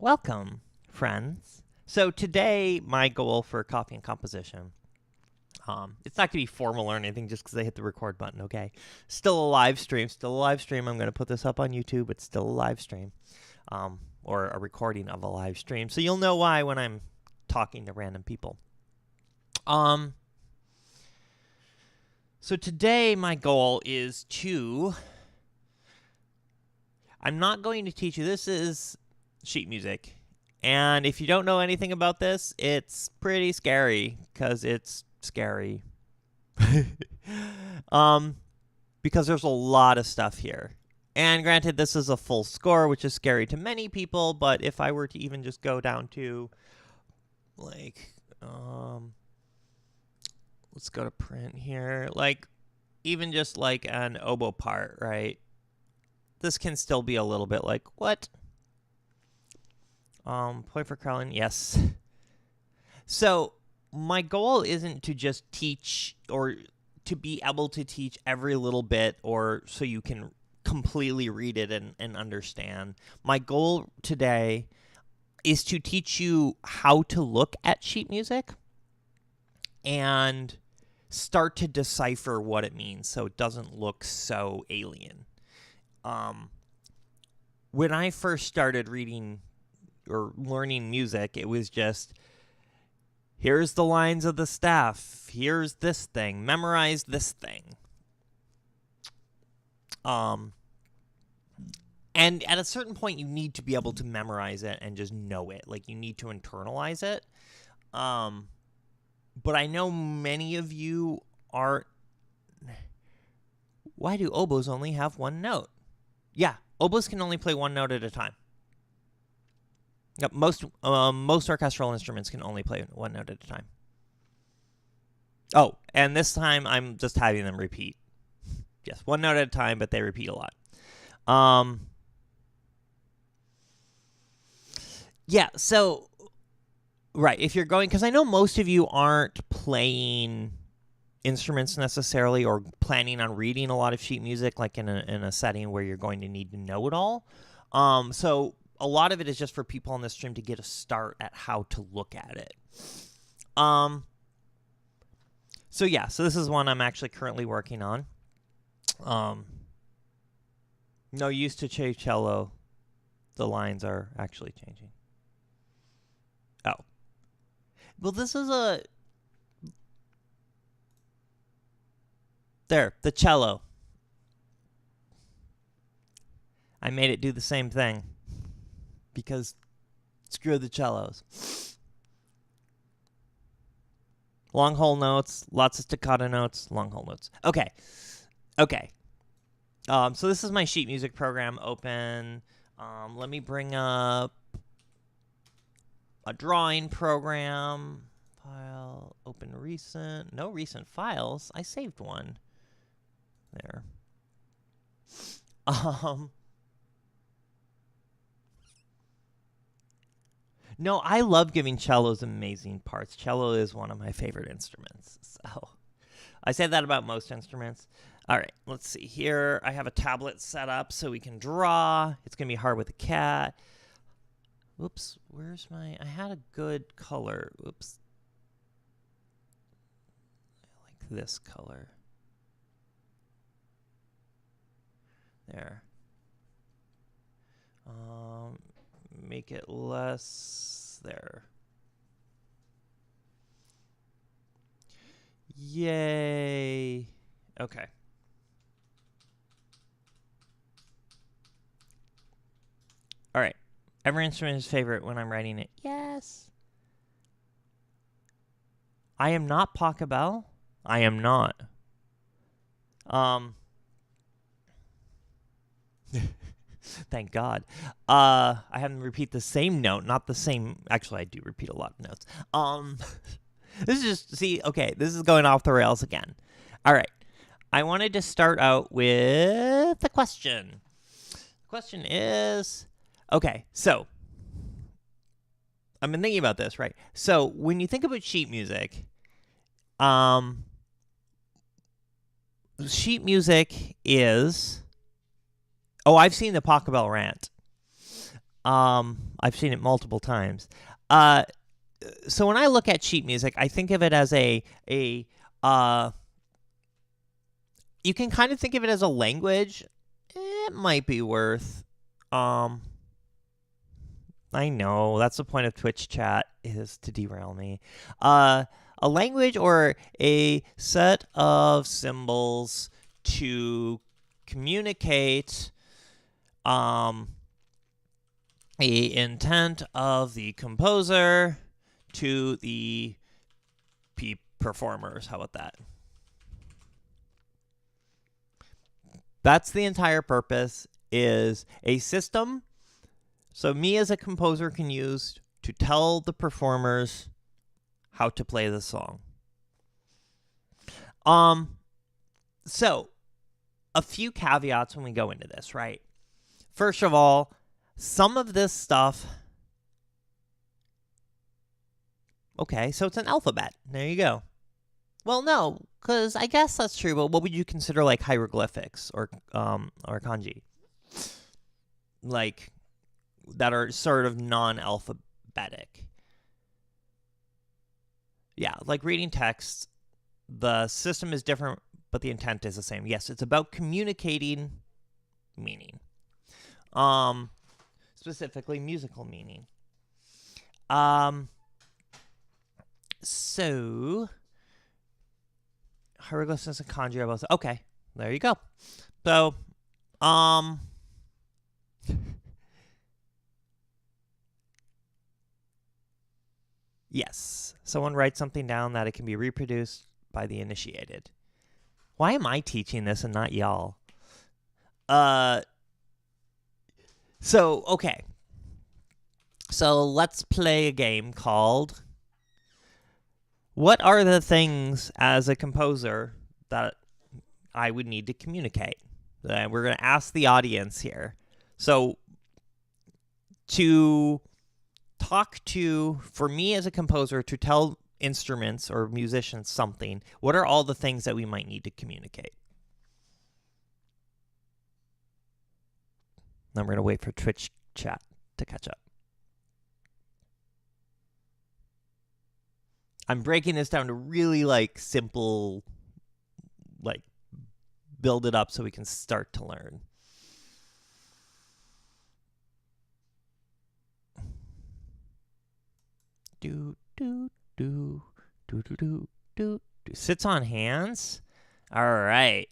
Welcome, friends. So today, my goal for copy and composition, it's not going to be formal or anything just because I hit the record button, okay? Still a live stream. I'm going to put this up on YouTube. It's still a live stream, or a recording of a live stream. So you'll know why when I'm talking to random people. So today, my goal is to... I'm not going to teach you. This is sheet music. And if you don't know anything about this, it's pretty scary because it's scary. Because there's a lot of stuff here. And granted, this is a full score, which is scary to many people, but if I were to even just go down to, like, let's go to print here. Like, even just like an oboe part, right? This can still be a little bit like, what? Point for Carlin, yes. So my goal isn't to just teach or to be able to teach every little bit or so you can completely read it and understand. My goal today is to teach you how to look at sheet music and start to decipher what it means so it doesn't look so alien. When I first started reading or learning music, it was just, here's the lines of the staff, here's this thing, memorize this thing. And at a certain point, you need to be able to memorize it and just know it. Like, you need to internalize it. But I know many of you aren't. Why do oboes only have one note? Yeah, oboes can only play one note at a time. Yep, most orchestral instruments can only play one note at a time. Oh, and this time I'm just having them repeat. Yes, one note at a time, but they repeat a lot. Yeah, so, right, if you're going, because I know most of you aren't playing instruments necessarily or planning on reading a lot of sheet music, like in a setting where you're going to need to know it all. So a lot of it is just for people on this stream to get a start at how to look at it. So yeah, so this is one I'm actually currently working on. No use to cello. The lines are actually changing. Oh. Well, this is there, the cello. I made it do the same thing because screw the cellos. Long hole notes, lots of staccato notes, long hole notes. Okay. So this is my sheet music program open. Let me bring up a drawing program. File, open recent. No recent files. I saved one. There. No, I love giving cellos amazing parts. Cello is one of my favorite instruments. So I say that about most instruments. All right, let's see here. I have a tablet set up so we can draw. It's going to be hard with a cat. Oops, where's my... I had a good color. Oops. I like this color. There. Make it less there. Yay. Okay. All right. Every instrument is favorite when I'm writing it. Yes. I am not Pachelbel. I am not. Thank God. I have them repeat the same note, not the same. Actually, I do repeat a lot of notes. This is just, see, okay, this is going off the rails again. All right. I wanted to start out with a question. The question is, okay, so I've been thinking about this, right? So when you think about sheet music, sheet music is... Oh, I've seen the Pachelbel rant. I've seen it multiple times. So when I look at sheet music, I think of it as you can kind of think of it as a language. It might be worth. I know that's the point of Twitch chat, is to derail me. A language or a set of symbols to communicate the intent of the composer to the performers. How about that? That's the entire purpose, is a system so me as a composer can use to tell the performers how to play the song. So a few caveats when we go into this, right? First of all, some of this stuff, okay, so it's an alphabet. There you go. Well, no, because I guess that's true, but what would you consider like hieroglyphics or kanji? Like, that are sort of non-alphabetic. Yeah, like reading text, the system is different, but the intent is the same. Yes, it's about communicating meaning. Specifically musical meaning. So hieroglyphs and kanji are both okay. There you go. So, yes, someone writes something down that it can be reproduced by the initiated. Why am I teaching this and not y'all? So, okay. So let's play a game called What Are the Things as a Composer that I would need to communicate? We're going to ask the audience here. So to talk to, for me as a composer, to tell instruments or musicians something, what are all the things that we might need to communicate? Then we're going to wait for Twitch chat to catch up. I'm breaking this down to really like simple, like build it up so we can start to learn. Do do do do do do do. Sits on hands. All right.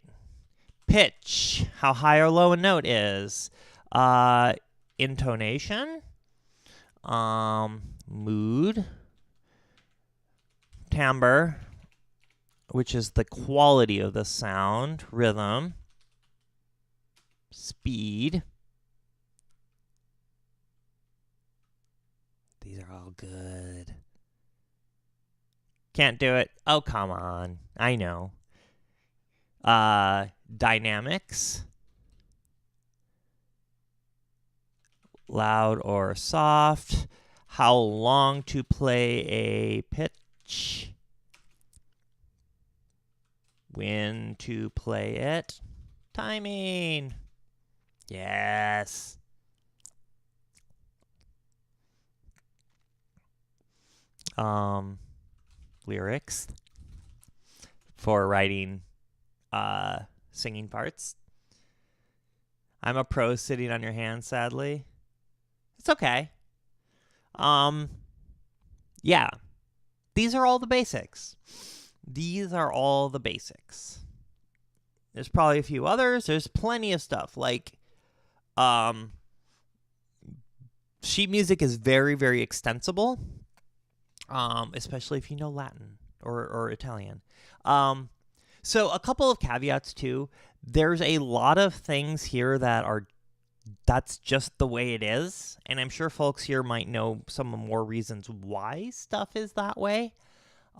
Pitch. How high or low a note is. Intonation. Mood. Timbre, which is the quality of the sound. Rhythm. Speed. These are all good. Can't do it. Oh, come on. I know. Dynamics. Loud or soft. How long to play a pitch. When to play it. Timing. Yes. Lyrics for writing singing parts. I'm a pro sitting on your hand, sadly. It's okay. Yeah. These are all the basics. These are all the basics. There's probably a few others. There's plenty of stuff. Like, sheet music is very, very extensible. Especially if you know Latin or Italian. So a couple of caveats too. There's a lot of things here that's just the way it is. And I'm sure folks here might know some more reasons why stuff is that way.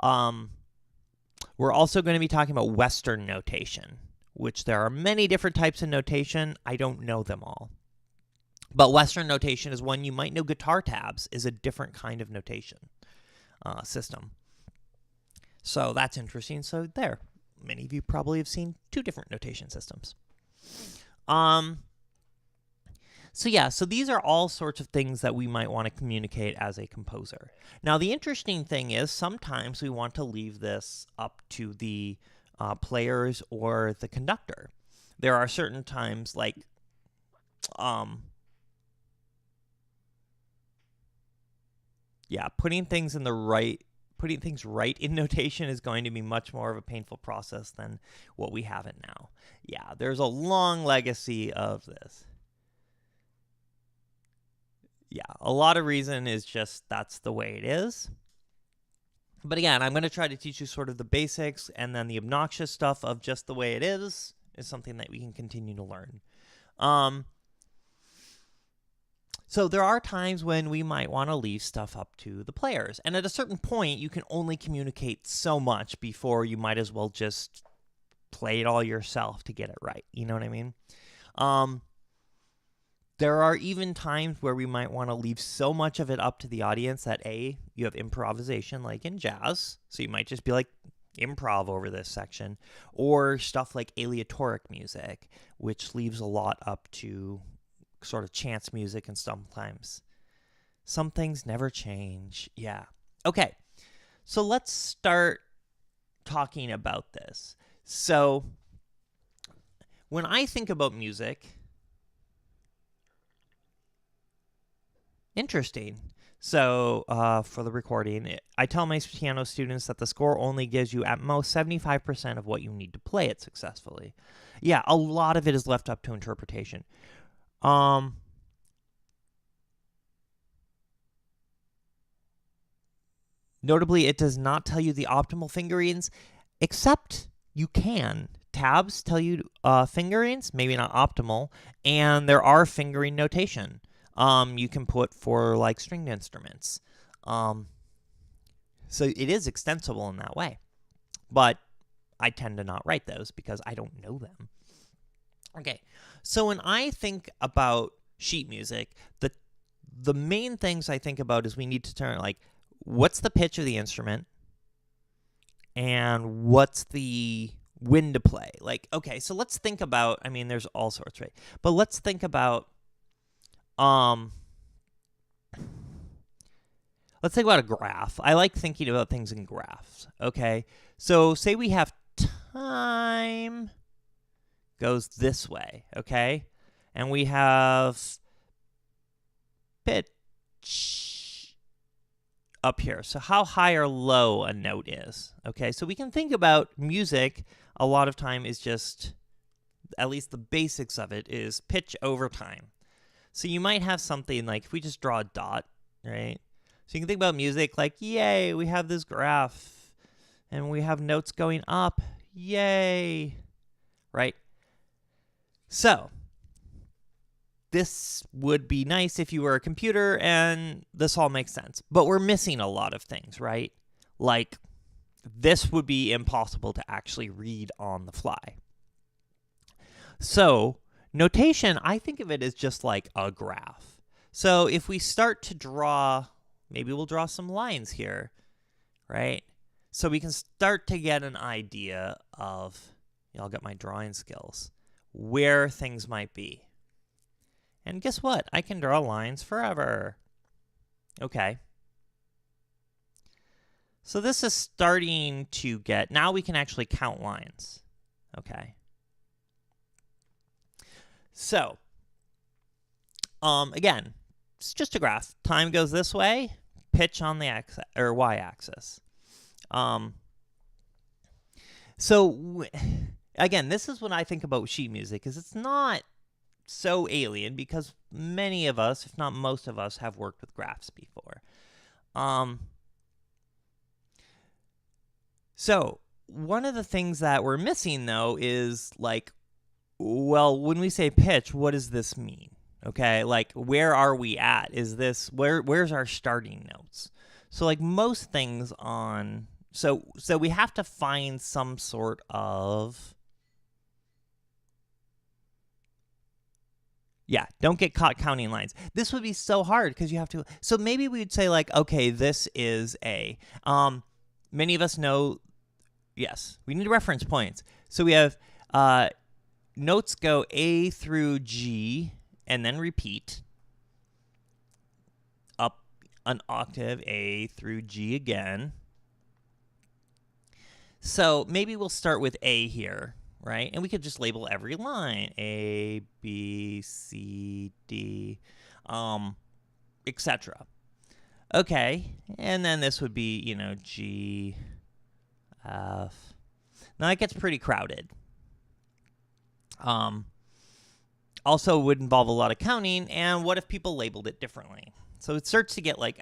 We're also going to be talking about Western notation, which there are many different types of notation. I don't know them all. But Western notation is one you might know. Guitar tabs is a different kind of notation system. So that's interesting. So there, many of you probably have seen two different notation systems. So yeah, so these are all sorts of things that we might want to communicate as a composer. Now, the interesting thing is sometimes we want to leave this up to the players or the conductor. There are certain times like putting things right in notation is going to be much more of a painful process than what we have it now. Yeah, there's a long legacy of this. Yeah, a lot of reason is just that's the way it is. But again, I'm going to try to teach you sort of the basics, and then the obnoxious stuff of just the way it is something that we can continue to learn. So there are times when we might want to leave stuff up to the players. And at a certain point, you can only communicate so much before you might as well just play it all yourself to get it right. You know what I mean? There are even times where we might want to leave so much of it up to the audience that you have improvisation like in jazz. So you might just be like, improv over this section, or stuff like aleatoric music, which leaves a lot up to sort of chance music, and sometimes some things never change. Yeah. Okay. So let's start talking about this. So when I think about music, interesting. So for the recording, I tell my piano students that the score only gives you at most 75% of what you need to play it successfully. Yeah, a lot of it is left up to interpretation. Notably, it does not tell you the optimal fingerings, except you can. Tabs tell you fingerings, maybe not optimal, and there are fingering notation. You can put for like stringed instruments. So it is extensible in that way. But I tend to not write those because I don't know them. Okay, so when I think about sheet music, the main things I think about is we need to turn like, what's the pitch of the instrument? And what's the when to play? Like, okay, so let's think about, I mean, there's all sorts, right? But let's think about let's think about a graph. I like thinking about things in graphs, okay? So say we have time goes this way, okay? And we have pitch up here. So how high or low a note is, okay? So we can think about music a lot of time is just, at least the basics of it is pitch over time. So you might have something like, if we just draw a dot, right? So you can think about music like, yay, we have this graph, and we have notes going up, yay, right? So this would be nice if you were a computer and this all makes sense. But we're missing a lot of things, right? Like, this would be impossible to actually read on the fly. So notation, I think of it as just like a graph. So if we start to draw, maybe we'll draw some lines here, right? So we can start to get an idea of, I'll get my drawing skills, where things might be. And guess what? I can draw lines forever. Okay. So this is starting to get, now we can actually count lines. Okay. So, again, it's just a graph. Time goes this way, pitch on the y-axis. So, again, this is when I think about sheet music, because it's not so alien, because many of us, if not most of us, have worked with graphs before. So, one of the things that we're missing, though, is like, well, when we say pitch, what does this mean? Okay, like, where are we at? Is this, where's our starting notes? So, like, most things on, so we have to find some sort of, yeah, don't get caught counting lines. This would be so hard because you have to, so maybe we'd say like, okay, this is A. Many of us know, yes, we need reference points. So we have, notes go A through G, and then repeat up an octave, A through G again. So maybe we'll start with A here, right? And we could just label every line, A, B, C, D, etc. Okay, and then this would be, G, F. Now it gets pretty crowded. Also would involve a lot of counting, and what if people labeled it differently? So it starts to get like,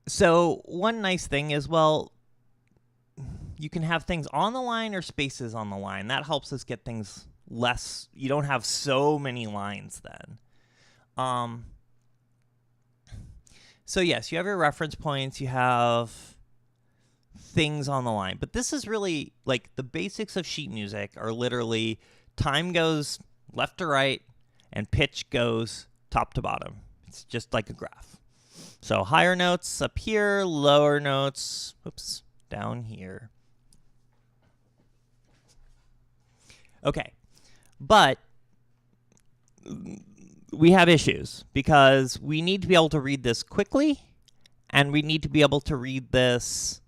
So one nice thing is, well, you can have things on the line or spaces on the line. That helps us get things less. You don't have so many lines then. So yes, you have your reference points. You have things on the line. But this is really, like, the basics of sheet music are literally time goes left to right and pitch goes top to bottom. It's just like a graph. So higher notes up here, lower notes, down here. Okay, but we have issues because we need to be able to read this quickly, and we need to be able to read this,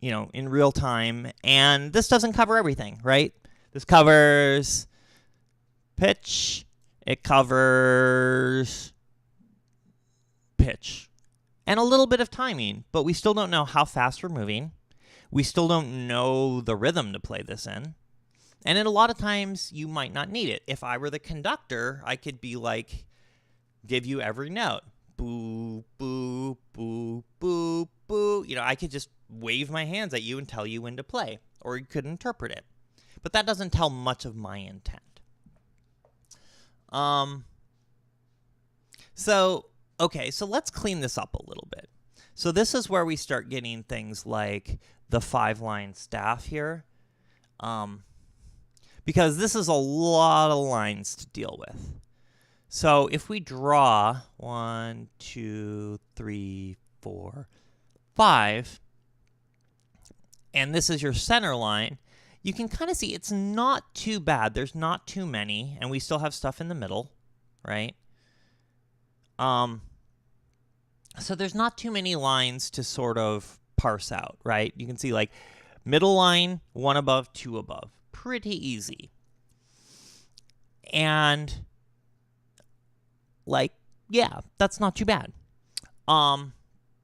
in real time. And this doesn't cover everything, right? This covers pitch. It covers pitch and a little bit of timing, but we still don't know how fast we're moving. We still don't know the rhythm to play this in. And then a lot of times you might not need it. If I were the conductor, I could be like, give you every note. Boo, boo, boo, boo, boo. I could just wave my hands at you and tell you when to play, or you could interpret it. But that doesn't tell much of my intent. Okay, so let's clean this up a little bit. So this is where we start getting things like the 5-line staff here. Because this is a lot of lines to deal with. So if we draw 1, 2, 3, 4, 5, and this is your center line, you can kind of see it's not too bad. There's not too many, and we still have stuff in the middle, right? So there's not too many lines to sort of parse out, right? You can see like middle line, 1 above, 2 above. Pretty easy. And yeah, that's not too bad.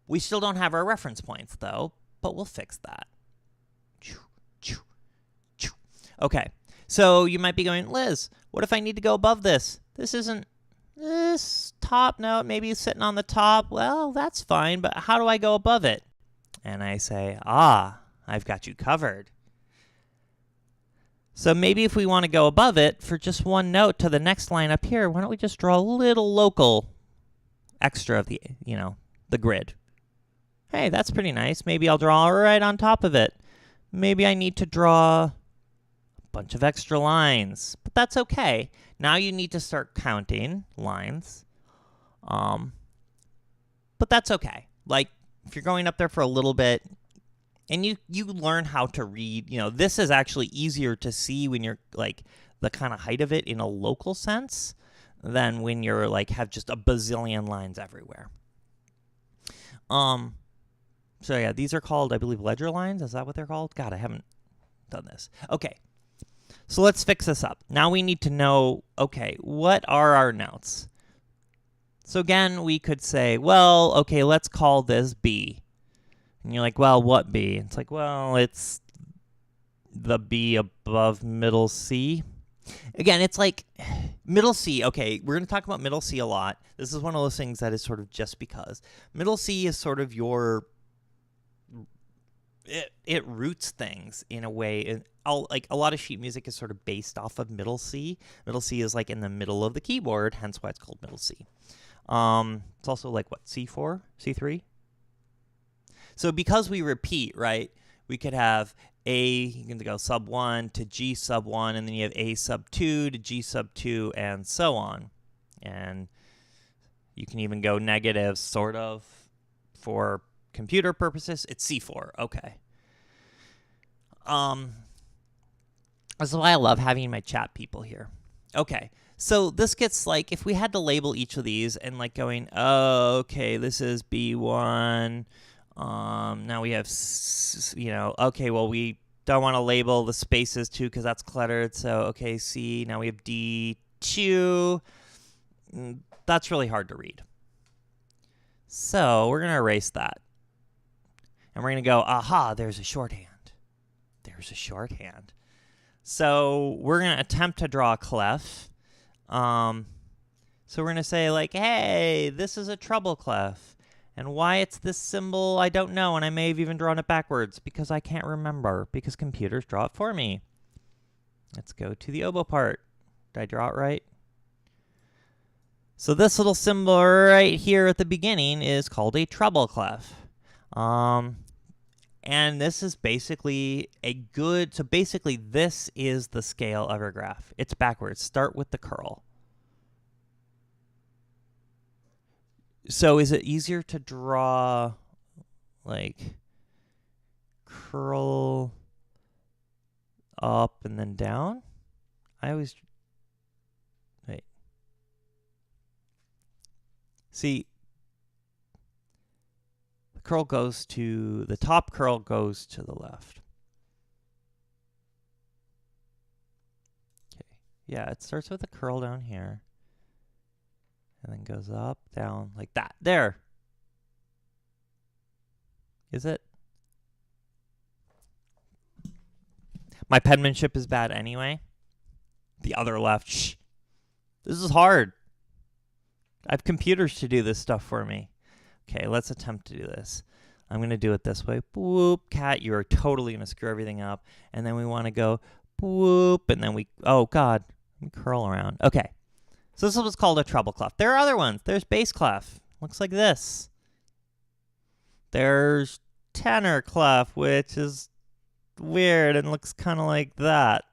We still don't have our reference points though, but we'll fix that. Okay, so you might be going, Liz, what if I need to go above this? This top note maybe sitting on the top. Well, that's fine, but how do I go above it? And I say, I've got you covered. So maybe if we want to go above it for just one note to the next line up here, why don't we just draw a little local extra of the, the grid? Hey, that's pretty nice. Maybe I'll draw right on top of it. Maybe I need to draw a bunch of extra lines, but that's okay. Now you need to start counting lines. But that's okay. Like, if you're going up there for a little bit, and you learn how to read, this is actually easier to see when you're like the kind of height of it in a local sense than when you're like have just a bazillion lines everywhere. So yeah, these are called, I believe, ledger lines. Is that what they're called? God, I haven't done this. Okay, so let's fix this up. Now we need to know, okay, what are our notes? So again, we could say, well, okay, let's call this B. And you're like, well, what B? It's like, well, it's the B above middle C. Again, it's like middle C. Okay, we're going to talk about middle C a lot. This is one of those things that is sort of just because. Middle C is sort of your... It roots things in a way. And like a lot of sheet music is sort of based off of middle C. Middle C is like in the middle of the keyboard, hence why it's called middle C. It's also like, what, C4, C3? So because we repeat, right, we could have A, you can go sub 1 to G sub 1, and then you have A sub 2 to G sub 2, and so on. And you can even go negative, sort of, for computer purposes. It's C4, okay. This is why I love having my chat people here. Okay, so this gets like, if we had to label each of these and like going, oh, okay, this is B1. Now we have, okay, well, we don't want to label the spaces too because that's cluttered. So, okay, C. Now we have D2. That's really hard to read. So we're going to erase that. And we're going to go, aha, there's a shorthand. There's a shorthand. So we're going to attempt to draw a clef. So we're going to say like, hey, this is a treble clef. And why it's this symbol, I don't know. And I may have even drawn it backwards because I can't remember because computers draw it for me. Let's go to the oboe part. Did I draw it right? So this little symbol right here at the beginning is called a treble clef. And this is basically so basically this is the scale of our graph. It's backwards. Start with the curl. So is it easier to draw like curl up and then down? Wait. See, the top curl goes to the left. Okay. Yeah, it starts with a curl down here. And then goes up, down, like that. There. Is it? My penmanship is bad anyway. The other left. Shh. This is hard. I have computers to do this stuff for me. Okay, let's attempt to do this. I'm going to do it this way. Boop, cat, you are totally going to screw everything up. And then we want to go boop, and then oh, God, let me curl around. Okay, so this is what's called a treble clef. There are other ones. There's bass clef. Looks like this. There's tenor clef, which is weird and looks kind of like that.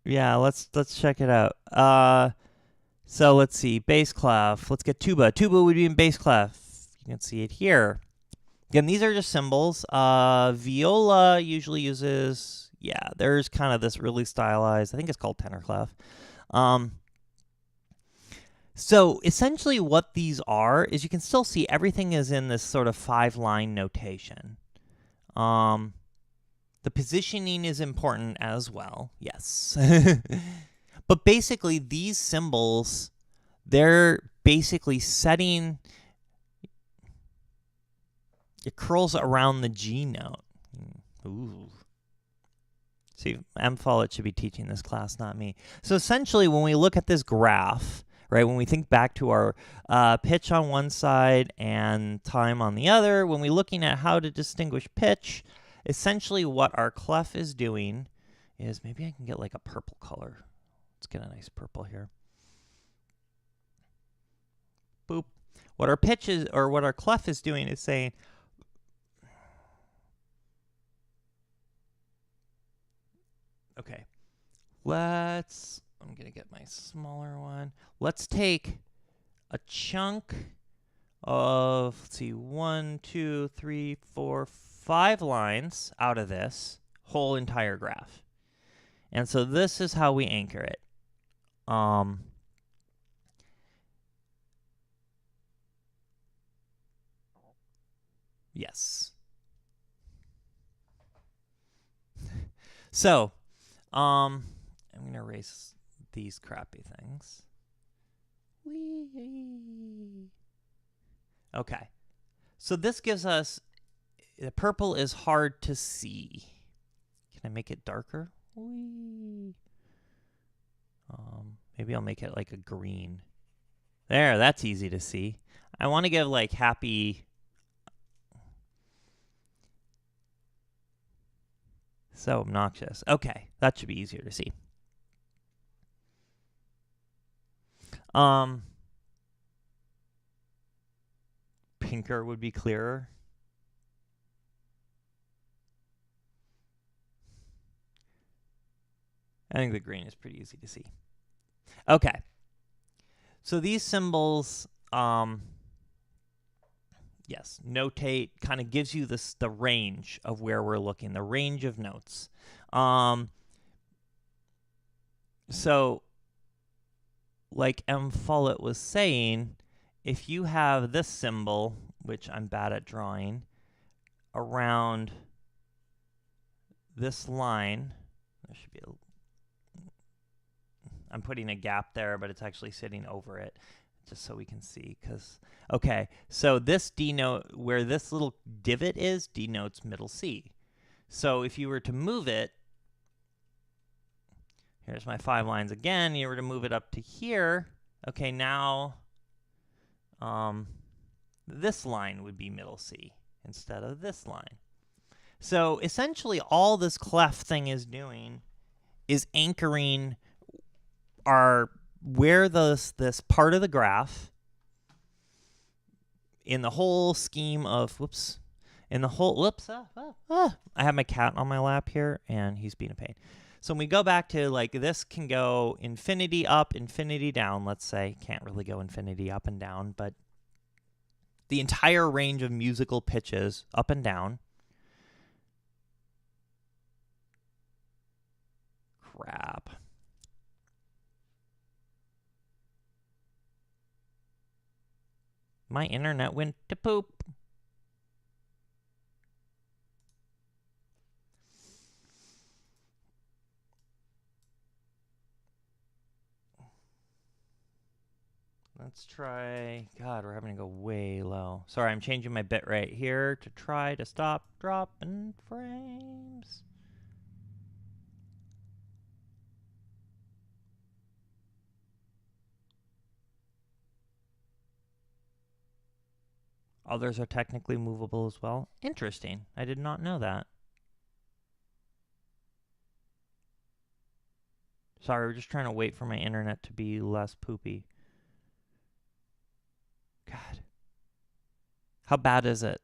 Yeah, let's check it out. So let's see, bass clef. Let's get tuba. Tuba would be in bass clef. You can see it here. Again, these are just symbols. Viola usually uses, yeah, there's kind of this really stylized, I think it's called tenor clef. So essentially what these are is you can still see everything is in this sort of 5-line notation. The positioning is important as well, yes. But basically these symbols, they're basically setting it curls around the G note. Ooh. See, M. Follett should be teaching this class, not me. So essentially when we look at this graph, right, when we think back to our pitch on one side and time on the other, when we're looking at how to distinguish pitch, essentially what our clef is doing is, maybe I can get like a purple color. Let's get a nice purple here. Boop. What our pitch is, or what our clef is doing is saying, okay, I'm going to get my smaller one. Let's take a chunk of, let's see, 1, 2, 3, 4, 5 lines out of this whole entire graph. And so this is how we anchor it. Yes. So, I'm going to erase these crappy things. Whee! Okay. So this gives us, the purple is hard to see. Can I make it darker? Whee! Maybe I'll make it like a green. There, that's easy to see. I want to give like happy. So obnoxious. Okay, that should be easier to see. Pinker would be clearer. I think the green is pretty easy to see. Okay. So these symbols, Yes, notate kind of gives you the range of where we're looking, the range of notes. So, like M. Follett was saying, if you have this symbol, which I'm bad at drawing, around this line, there should be I'm putting a gap there, but it's actually sitting over it, just so we can see. Okay, so this denote where this little divot is denotes middle C. So if you were to move it, here's my 5 lines again. You were to move it up to here. Okay, now this line would be middle C instead of this line. So essentially all this clef thing is doing is anchoring where this part of the graph in the whole scheme of, I have my cat on my lap here and he's being a pain. So when we go back to, like, this can go infinity up, infinity down, let's say. Can't really go infinity up and down, but the entire range of musical pitches up and down. Crap. My internet went to poop. Let's try. God, we're having to go way low. Sorry, I'm changing my bit rate here to try to stop dropping frames. Others are technically movable as well. Interesting. I did not know that. Sorry, we're just trying to wait for my internet to be less poopy. God. How bad is it?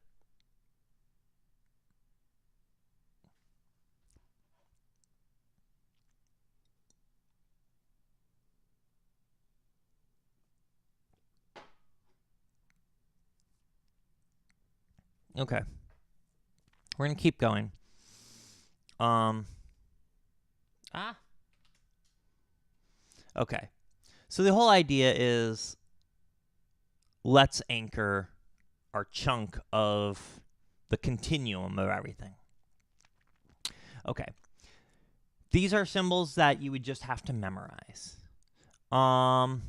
Okay. We're going to keep going. Okay. So the whole idea is, let's anchor our chunk of the continuum of everything. Okay. These are symbols that you would just have to memorize. I'm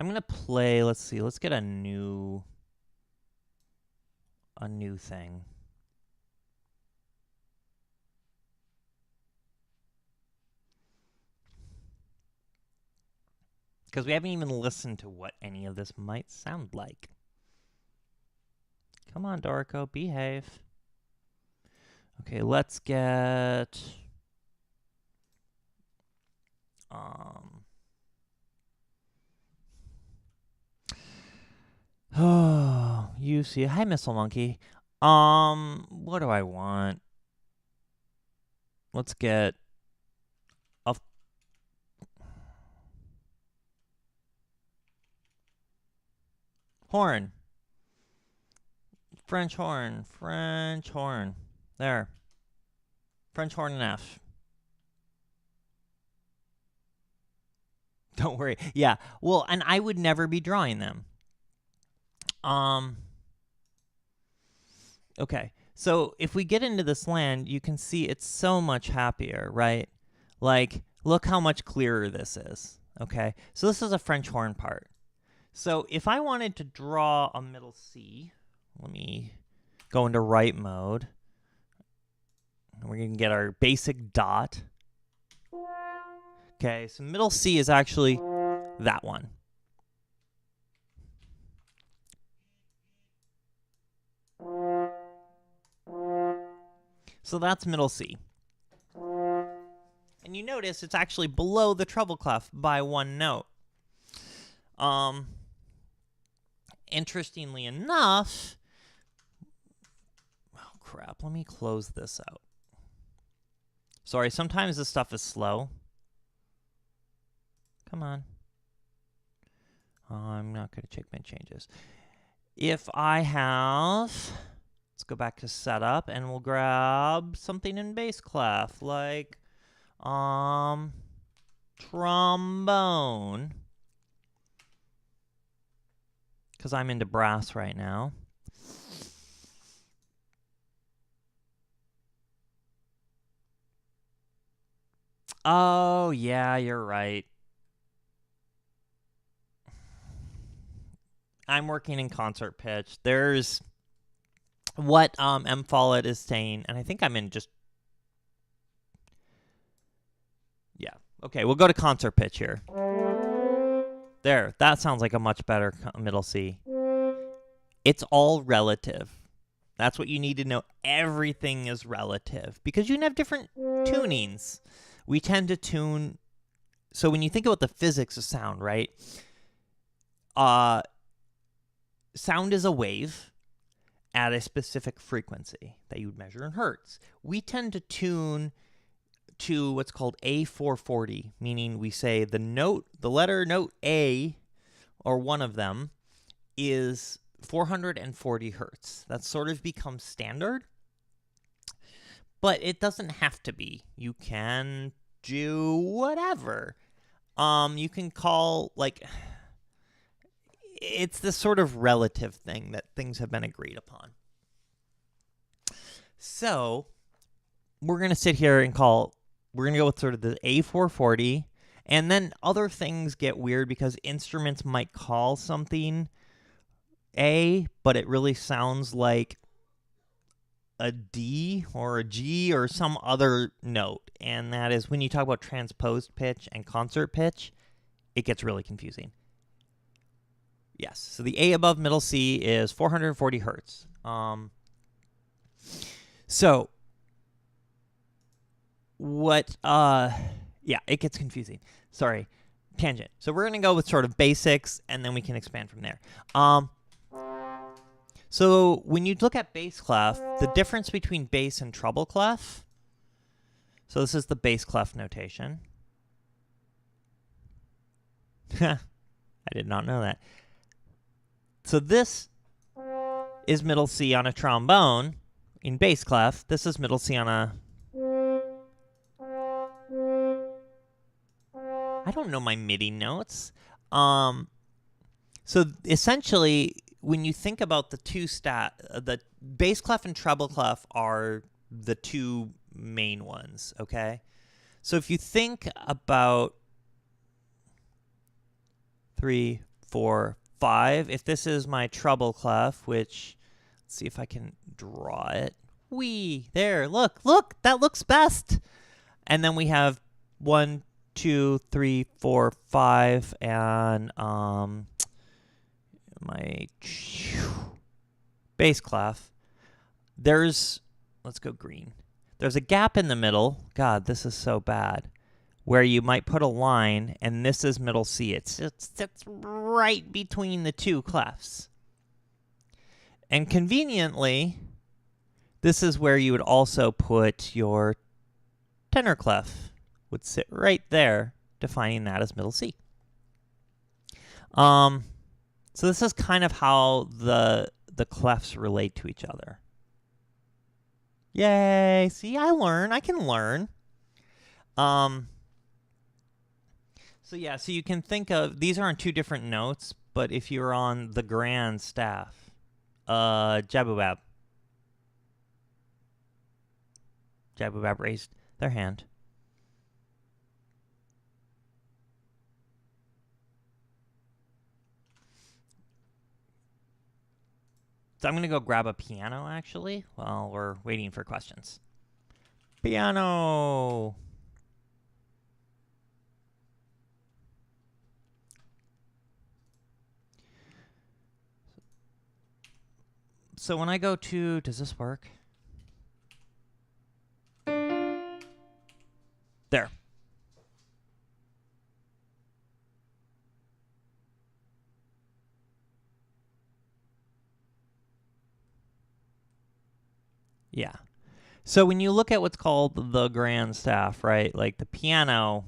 going to play, let's see, let's get a new thing. Because we haven't even listened to what any of this might sound like. Come on, Dorico, behave. Okay, let's get... Oh, you see. Hi, Missile Monkey. What do I want? Let's get a horn. French horn. French horn. There. French horn and F. Don't worry. Yeah. Well, and I would never be drawing them. Okay. So if we get into this land, you can see it's so much happier, right? Like, look how much clearer this is. Okay. So this is a French horn part. So if I wanted to draw a middle C, let me go into write mode. We're going to get our basic dot. Okay, so middle C is actually that one. So that's middle C. And you notice it's actually below the treble clef by 1 note. Interestingly enough, oh crap, let me close this out. Sorry, sometimes this stuff is slow. Come on. I'm not going to check my changes. If I have, let's go back to setup and we'll grab something in bass clef like trombone, because I'm into brass right now. Oh, yeah, you're right. I'm working in concert pitch. There's what M. Follett is saying, and I think I'm in just... Yeah. Okay, we'll go to concert pitch here. There, that sounds like a much better middle C. It's all relative. That's what you need to know. Everything is relative because you can have different tunings. We tend to tune... So when you think about the physics of sound, right? Sound is a wave at a specific frequency that you would measure in hertz. We tend to tune to what's called A440, meaning we say the letter note A, or one of them, is 440 hertz. That's sort of become standard, but it doesn't have to be. You can do whatever. You can call, like... It's this sort of relative thing that things have been agreed upon. So we're going to sit here and we're going to go with sort of the A440, and then other things get weird because instruments might call something A, but it really sounds like a D or a G or some other note. And that is when you talk about transposed pitch and concert pitch, it gets really confusing. Yes, so the A above middle C is 440 hertz. So what, yeah, it gets confusing. Sorry, tangent. So we're going to go with sort of basics, and then we can expand from there. So when you look at bass clef, the difference between bass and treble clef, so this is the bass clef notation. I did not know that. So this is middle C on a trombone in bass clef. This is middle C on a... I don't know my MIDI notes. So essentially, when you think about the the bass clef and treble clef are the two main ones, okay? So if you think about 3, 4, 5, if this is my treble clef, which, let's see if I can draw it. There, look, that looks best. And then we have 1, 2, 3, 4, 5, and my bass clef. Let's go green. There's a gap in the middle. God, this is so bad. Where you might put a line, and this is middle C. It sits right between the two clefs. And conveniently, this is where you would also put your tenor clef. Would sit right there, defining that as middle C. So this is kind of how the clefs relate to each other. Yay! See, I can learn. So yeah, so you can think of, these are on two different notes, but if you're on the grand staff, Jabubab raised their hand. So I'm going to go grab a piano, actually, while we're waiting for questions. Piano! So when I go to, does this work? There. Yeah. So when you look at what's called the grand staff, right, like the piano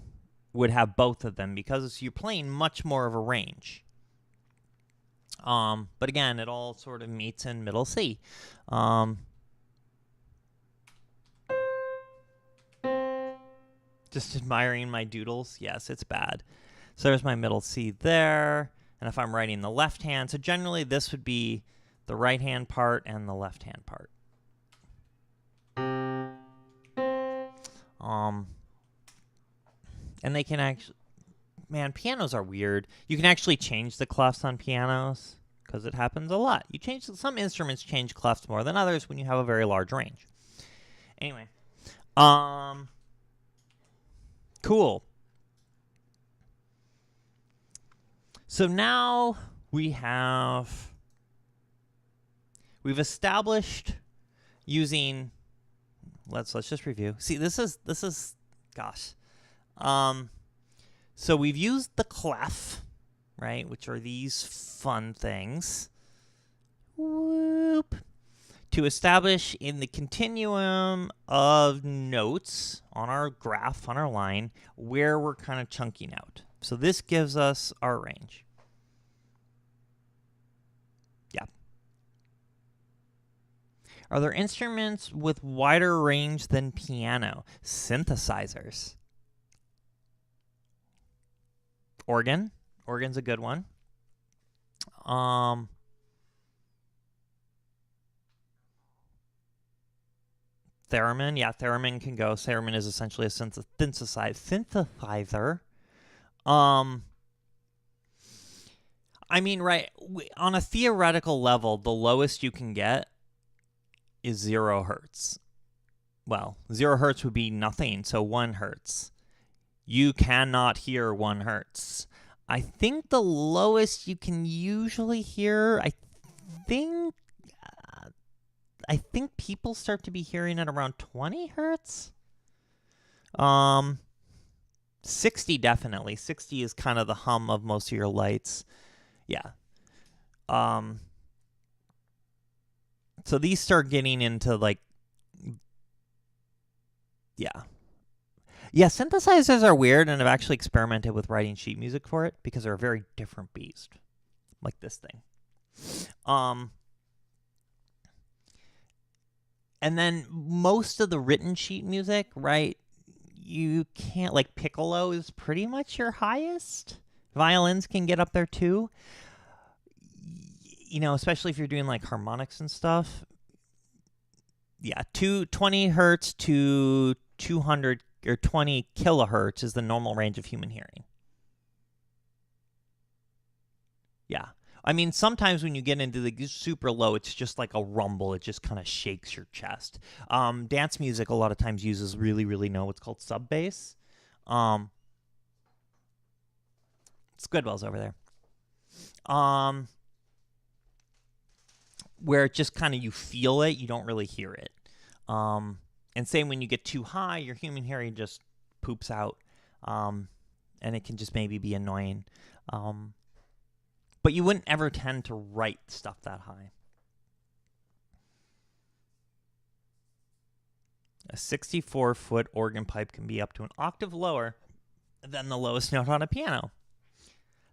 would have both of them because you're playing much more of a range. But again, it all sort of meets in middle C. Just admiring my doodles. Yes, it's bad. So there's my middle C there. And if I'm writing the left hand, so generally this would be the right hand part and the left hand part. And they can actually, man, pianos are weird. You can actually change the clefs on pianos because it happens a lot. Some instruments change clefs more than others when you have a very large range. Anyway, cool. So now we've established using, let's just review. See, this is gosh. So we've used the clef, right, which are these fun things. Whoop. To establish in the continuum of notes on our graph, on our line, where we're kind of chunking out. So this gives us our range. Yeah. Are there instruments with wider range than piano? Synthesizers. Organ. Organ's a good one. Theremin. Yeah, theremin can go. Theremin is essentially a synthesizer. I mean, right, on a theoretical level, the lowest you can get is 0 hertz. Well, 0 hertz would be nothing, so 1 hertz. You cannot hear 1 hertz. I think the lowest you can usually hear, I think people start to be hearing at around 20 hertz. 60 definitely. 60 is kind of the hum of most of your lights. Yeah. So these start getting into like, yeah. Yeah, synthesizers are weird, and I've actually experimented with writing sheet music for it because they're a very different beast. Like this thing. And then most of the written sheet music, right, you can't, like piccolo is pretty much your highest. Violins can get up there too. You know, especially if you're doing like harmonics and stuff. Yeah, 20 hertz to 200 or 20 kilohertz is the normal range of human hearing. Yeah. I mean, sometimes when you get into the super low, it's just like a rumble. It just kind of shakes your chest. Dance music a lot of times uses really, really what's called sub bass. Squidwell's over there. Where it just kind of you feel it, you don't really hear it. And same when you get too high, your human hearing just poops out. And it can just maybe be annoying. But you wouldn't ever tend to write stuff that high. A 64-foot organ pipe can be up to an octave lower than the lowest note on a piano.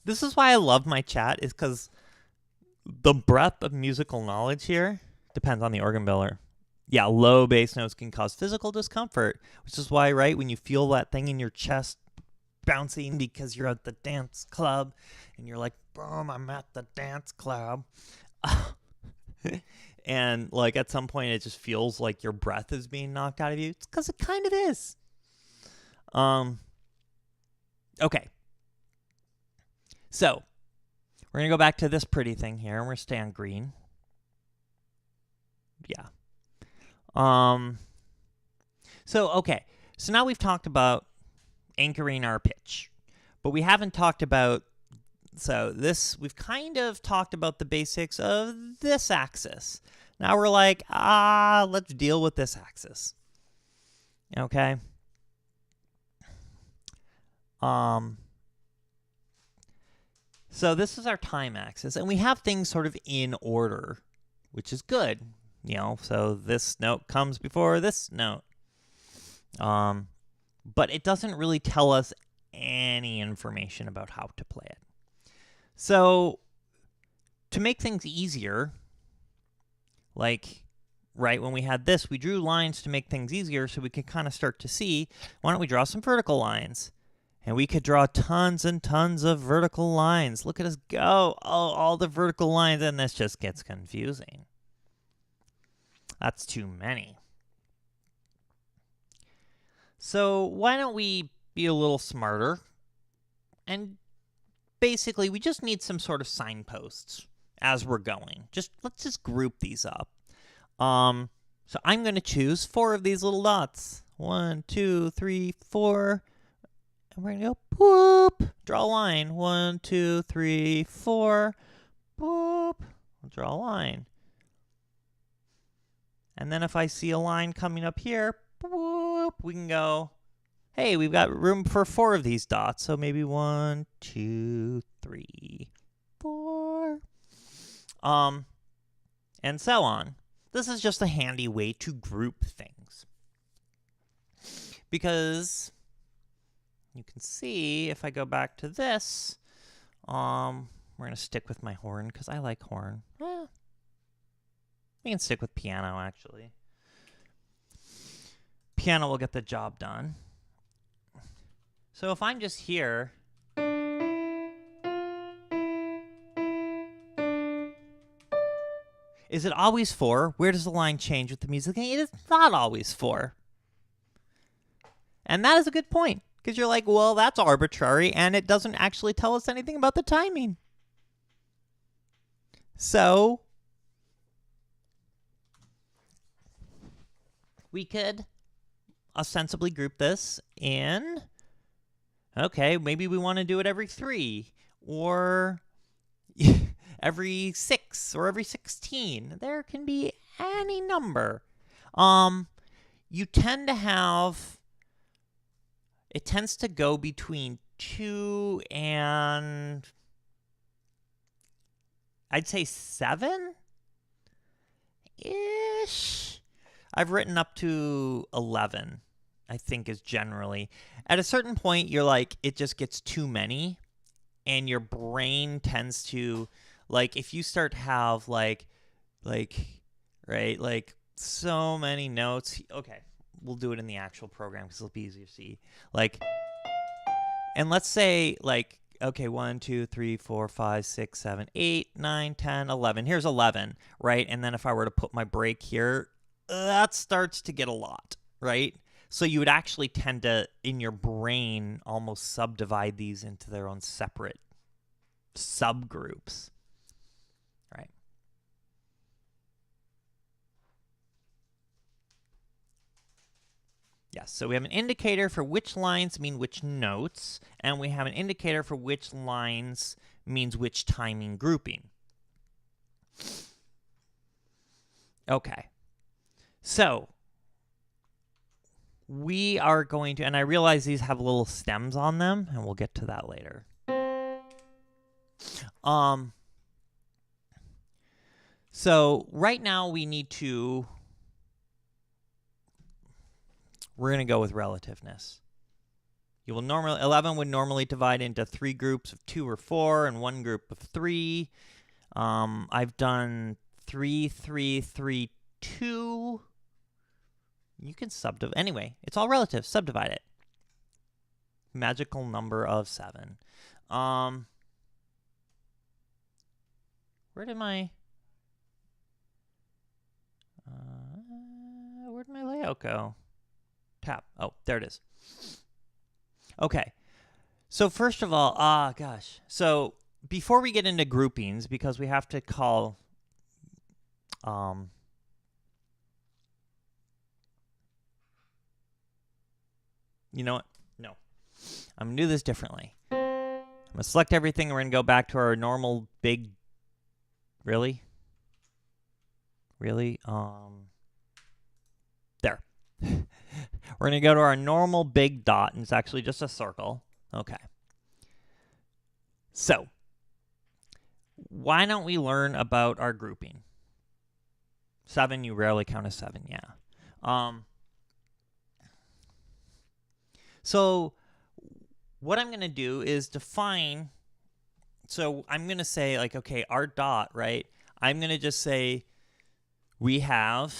This is why I love my chat, is because the breadth of musical knowledge here depends on the organ builder. Yeah, low bass notes can cause physical discomfort, which is why, right, when you feel that thing in your chest bouncing because you're at the dance club and you're like, boom, I'm at the dance club. And like at some point it just feels like your breath is being knocked out of you. It's because it kind of is. Okay. So we're going to go back to this pretty thing here and we're going to stay on green. Yeah. So, okay. So now we've talked about anchoring our pitch, but we haven't talked about, so this, we've kind of talked about the basics of this axis. Now we're like, let's deal with this axis. Okay. So this is our time axis, and we have things sort of in order, which is good. You know, so this note comes before this note. But it doesn't really tell us any information about how to play it. So to make things easier, like right when we had this, we drew lines to make things easier so we could kind of start to see, why don't we draw some vertical lines? And we could draw tons and tons of vertical lines. Look at us go. Oh, all the vertical lines, and this just gets confusing. That's too many. So why don't we be a little smarter? And basically, we just need some sort of signposts as we're going. Let's just group these up. So I'm going to choose 4 of these little dots. 1, 2, 3, 4. And we're going to go, boop, draw a line. 1, 2, 3, 4, boop, we'll draw a line. And then if I see a line coming up here, boop, we can go, hey, we've got room for 4 of these dots. So maybe 1, 2, 3, 4. And so on. This is just a handy way to group things. Because you can see, if I go back to this, we're going to stick with my horn because I like horn. We can stick with piano, actually. Piano will get the job done. So if I'm just here, is it always 4? Where does the line change with the music? It is not always 4. And that is a good point. Because you're like, well, that's arbitrary, and it doesn't actually tell us anything about the timing. So we could ostensibly group this in, okay, maybe we want to do it every 3, or every 6, or every 16. There can be any number. You tend to have... It tends to go between 2 and, I'd say 7-ish. I've written up to 11, I think is generally. At a certain point, you're like, it just gets too many, and your brain tends to, like, if you start to have, like, so many notes. Okay. We'll do it in the actual program because it'll be easier to see. Like, and let's say, like, okay, 1, 2, 3, 4, 5, 6, 7, 8, 9, 10, 11. Here's 11, right? And then if I were to put my break here, that starts to get a lot, right? So you would actually tend to, in your brain, almost subdivide these into their own separate subgroups, right? Yes, so we have an indicator for which lines mean which notes, and we have an indicator for which lines means which timing grouping. Okay, so we are going to, and I realize these have little stems on them, and we'll get to that later. So right now we need to, we're going to go with relativeness. You will normally, 11 would normally divide into 3 groups of 2 or 4 and 1 group of 3. I've done 3, 3, 3, 2. You can subdivide. Anyway, it's all relative. Subdivide it. Magical number of 7. Where'd my layout go? Tab. Oh, there it is. Okay. So first of all, gosh. So before we get into groupings, because we have to call, you know what? No. I'm going to do this differently. I'm going to select everything. We're going to go back to our normal big, really? There. We're going to go to our normal big dot, and it's actually just a circle. Okay. So, why don't we learn about our grouping? 7, you rarely count as 7, yeah. So, what I'm going to do is define So I'm going to say, like, okay, our dot, right? I'm going to just say we have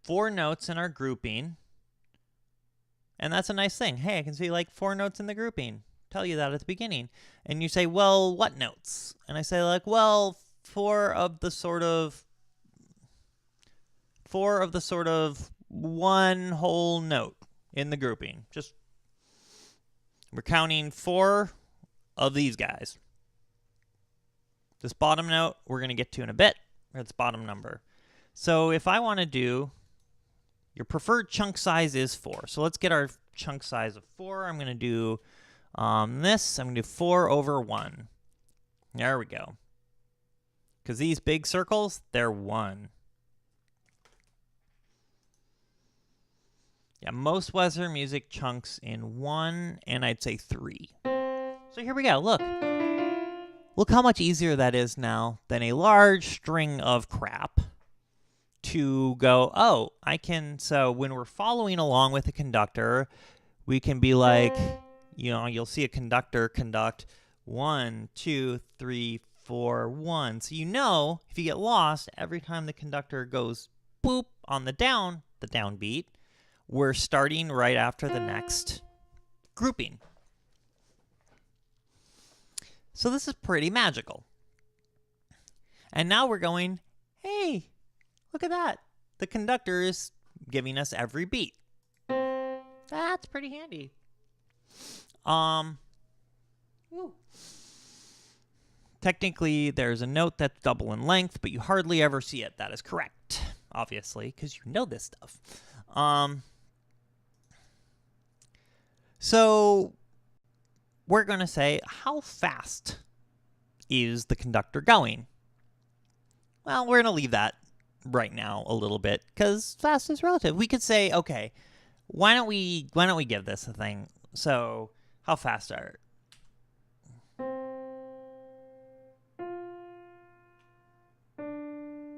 4 notes in our grouping. And that's a nice thing. Hey, I can see like 4 notes in the grouping. Tell you that at the beginning. And you say, well, what notes? And I say, like, well, 4 of the sort of one whole note in the grouping. Just, we're counting 4 of these guys. This bottom note, we're going to get to in a bit. It's bottom number. So if I want to do, your preferred chunk size is 4. So let's get our chunk size of 4. I'm going to do this. I'm going to do 4 over 1. There we go. Because these big circles, they're 1. Yeah, most Western music chunks in 1, and I'd say 3. So here we go. Look. Look how much easier that is now than a large string of crap to go, oh, I can, so when we're following along with a conductor, we can be like, you know, you'll see a conductor conduct 1, 2, 3, 4, 1. So you know, if you get lost, every time the conductor goes boop on the downbeat, we're starting right after the next grouping. So this is pretty magical. And now we're going, hey, look at that. The conductor is giving us every beat. That's pretty handy. Technically, there's a note that's double in length, but you hardly ever see it. That is correct, obviously, because you know this stuff. So we're going to say, how fast is the conductor going? Well, we're going to leave that right now a little bit because fast is relative. We could say, okay, why don't we give this a thing? So, how fast are?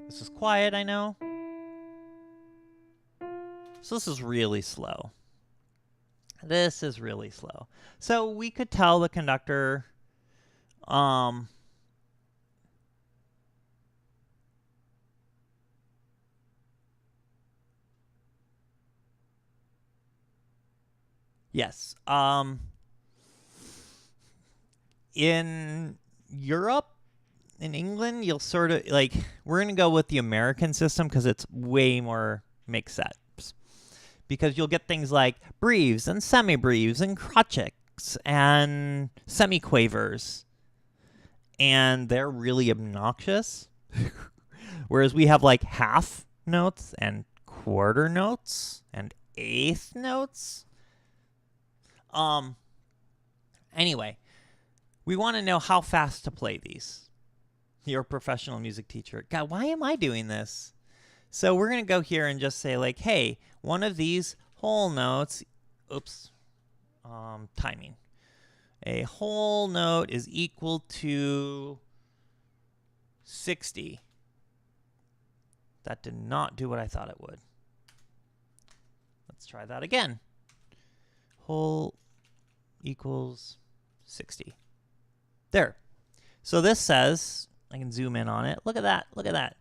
This is quiet, I know. So this is really slow. This is really slow. So we could tell the conductor, yes, in Europe, in England, you'll sort of, like, we're going to go with the American system because it's way more mix-ups. Because you'll get things like breves and semi-breves and crotchets and semiquavers. And they're really obnoxious. Whereas we have like half notes and quarter notes and eighth notes. Anyway, we want to know how fast to play these. You're a professional music teacher. God, why am I doing this? So we're going to go here and just say, like, hey, one of these whole notes, timing. A whole note is equal to 60. That did not do what I thought it would. Let's try that again. Whole equals 60. There. So this says, I can zoom in on it. Look at that. Look at that.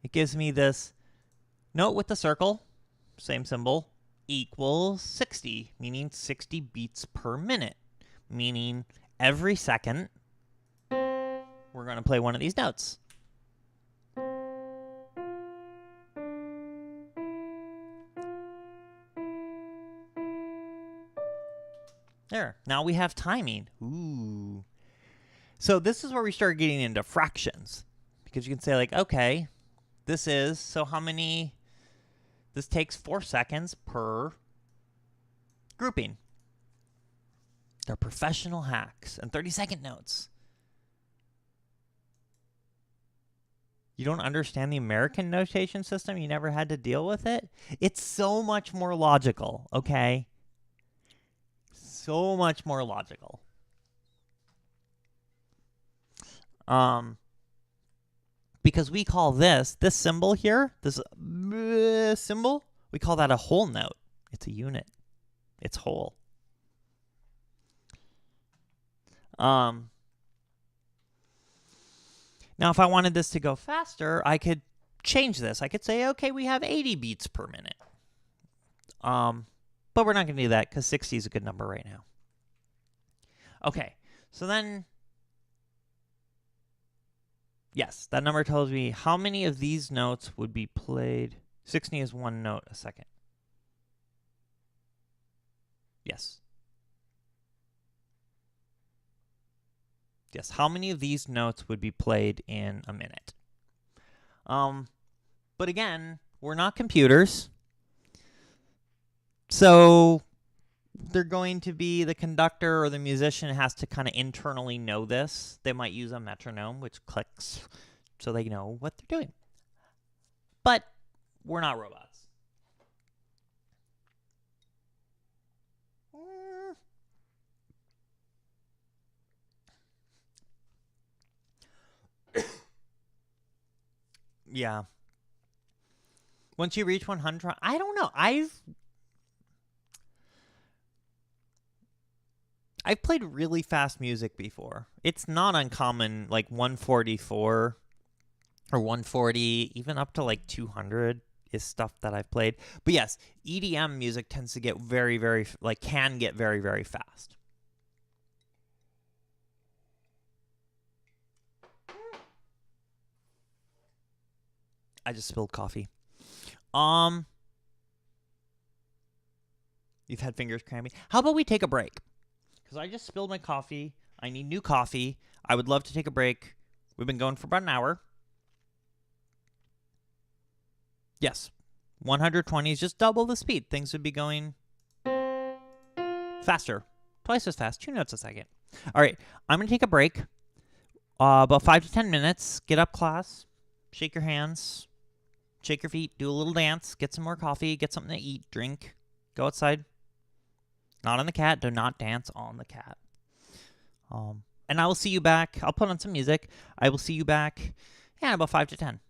It gives me this note with the circle, same symbol, equals 60, meaning 60 beats per minute, meaning every second we're going to play one of these notes. There. Now we have timing. Ooh. So this is where we start getting into fractions, because you can say, like, okay, this is, so how many, this takes 4 seconds per grouping. They're professional hacks and 30-second notes. You don't understand the American notation system? You never had to deal with it? It's so much more logical, okay? So much more logical. Because we call this symbol here, this symbol, we call that a whole note. It's a unit. It's whole. Now, if I wanted this to go faster, I could change this. I could say, okay, we have 80 beats per minute. But we're not going to do that because 60 is a good number right now. Okay, so then, yes, that number tells me how many of these notes would be played. 60 is one note a second. Yes. Yes, how many of these notes would be played in a minute? But again, we're not computers. So they're going to be the conductor or the musician has to kind of internally know this. They might use a metronome, which clicks, so they know what they're doing. But we're not robots. Yeah. Once you reach 100, I don't know. I've played really fast music before. It's not uncommon, like 144 or 140, even up to like 200 is stuff that I've played. But yes, EDM music tends to get very, very, can get very, very fast. I just spilled coffee. You've had fingers cramping. How about we take a break? Because I just spilled my coffee. I need new coffee. I would love to take a break. We've been going for about an hour. Yes. 120 is just double the speed. Things would be going faster. Twice as fast. 2 notes a second. All right. I'm going to take a break. About 5 to 10 minutes. Get up, class. Shake your hands. Shake your feet. Do a little dance. Get some more coffee. Get something to eat. Drink. Go outside. Not on the cat. Do not dance on the cat. And I will see you back. I'll put on some music. I will see you back in about 5 to 10.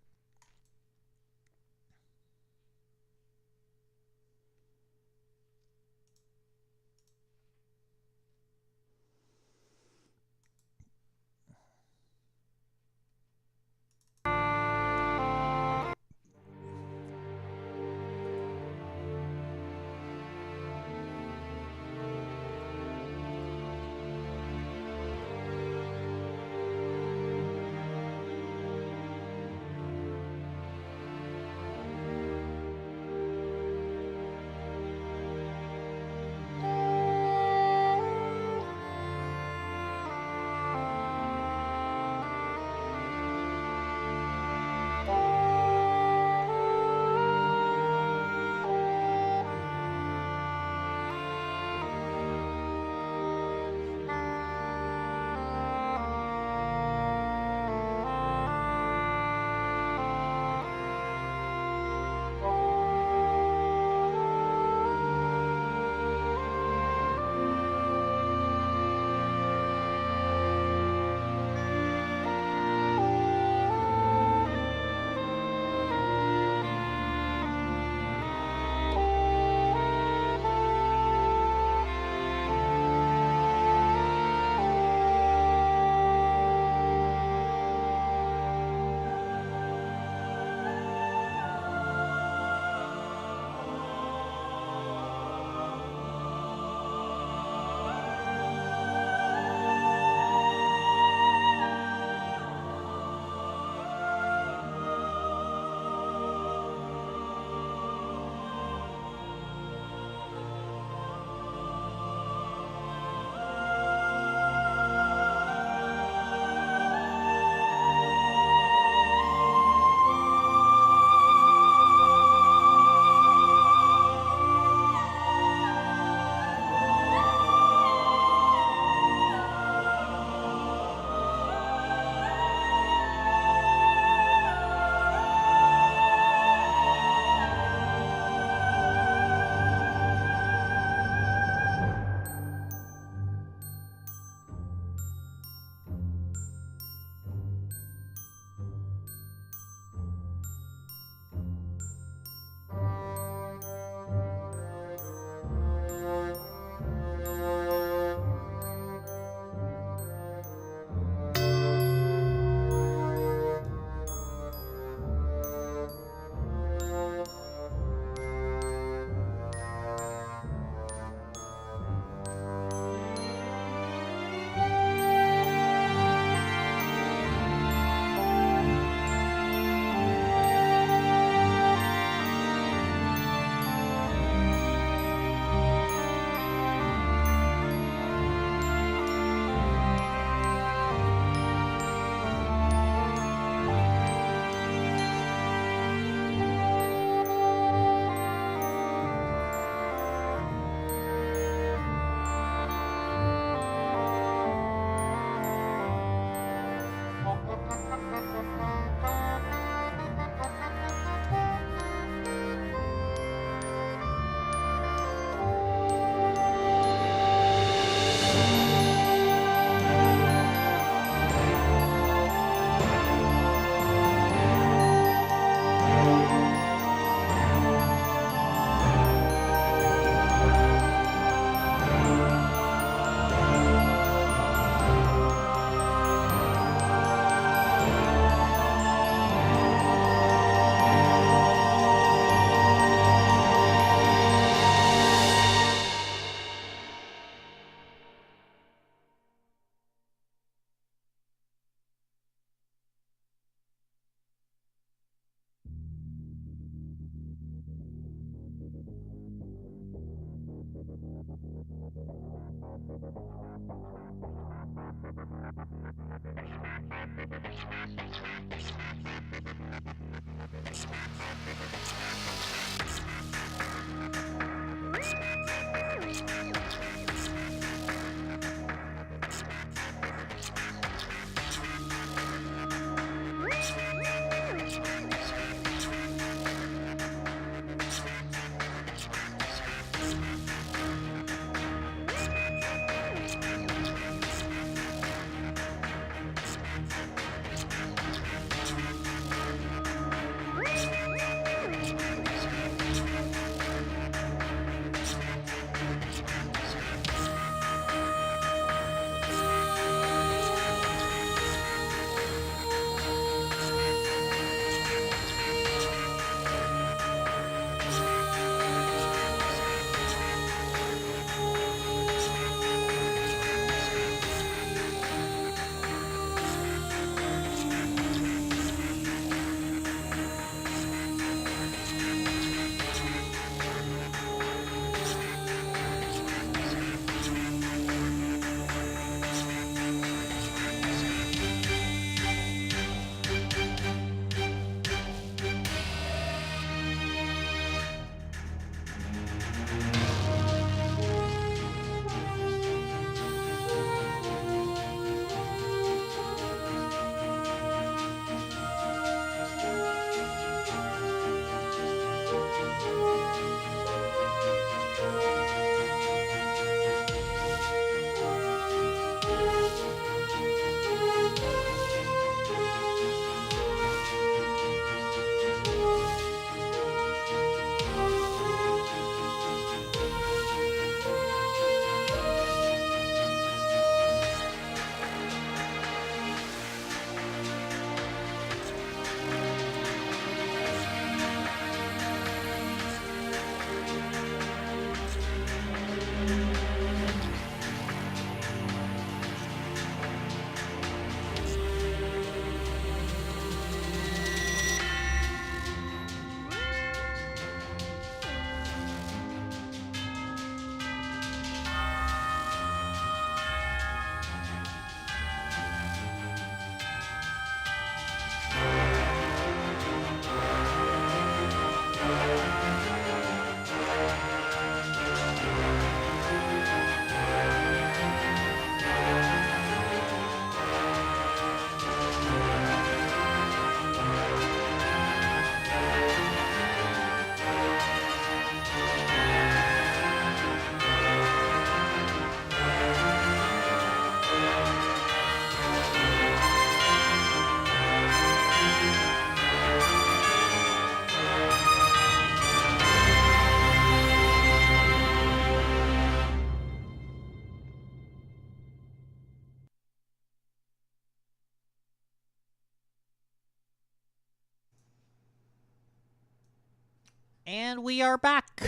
And we are back.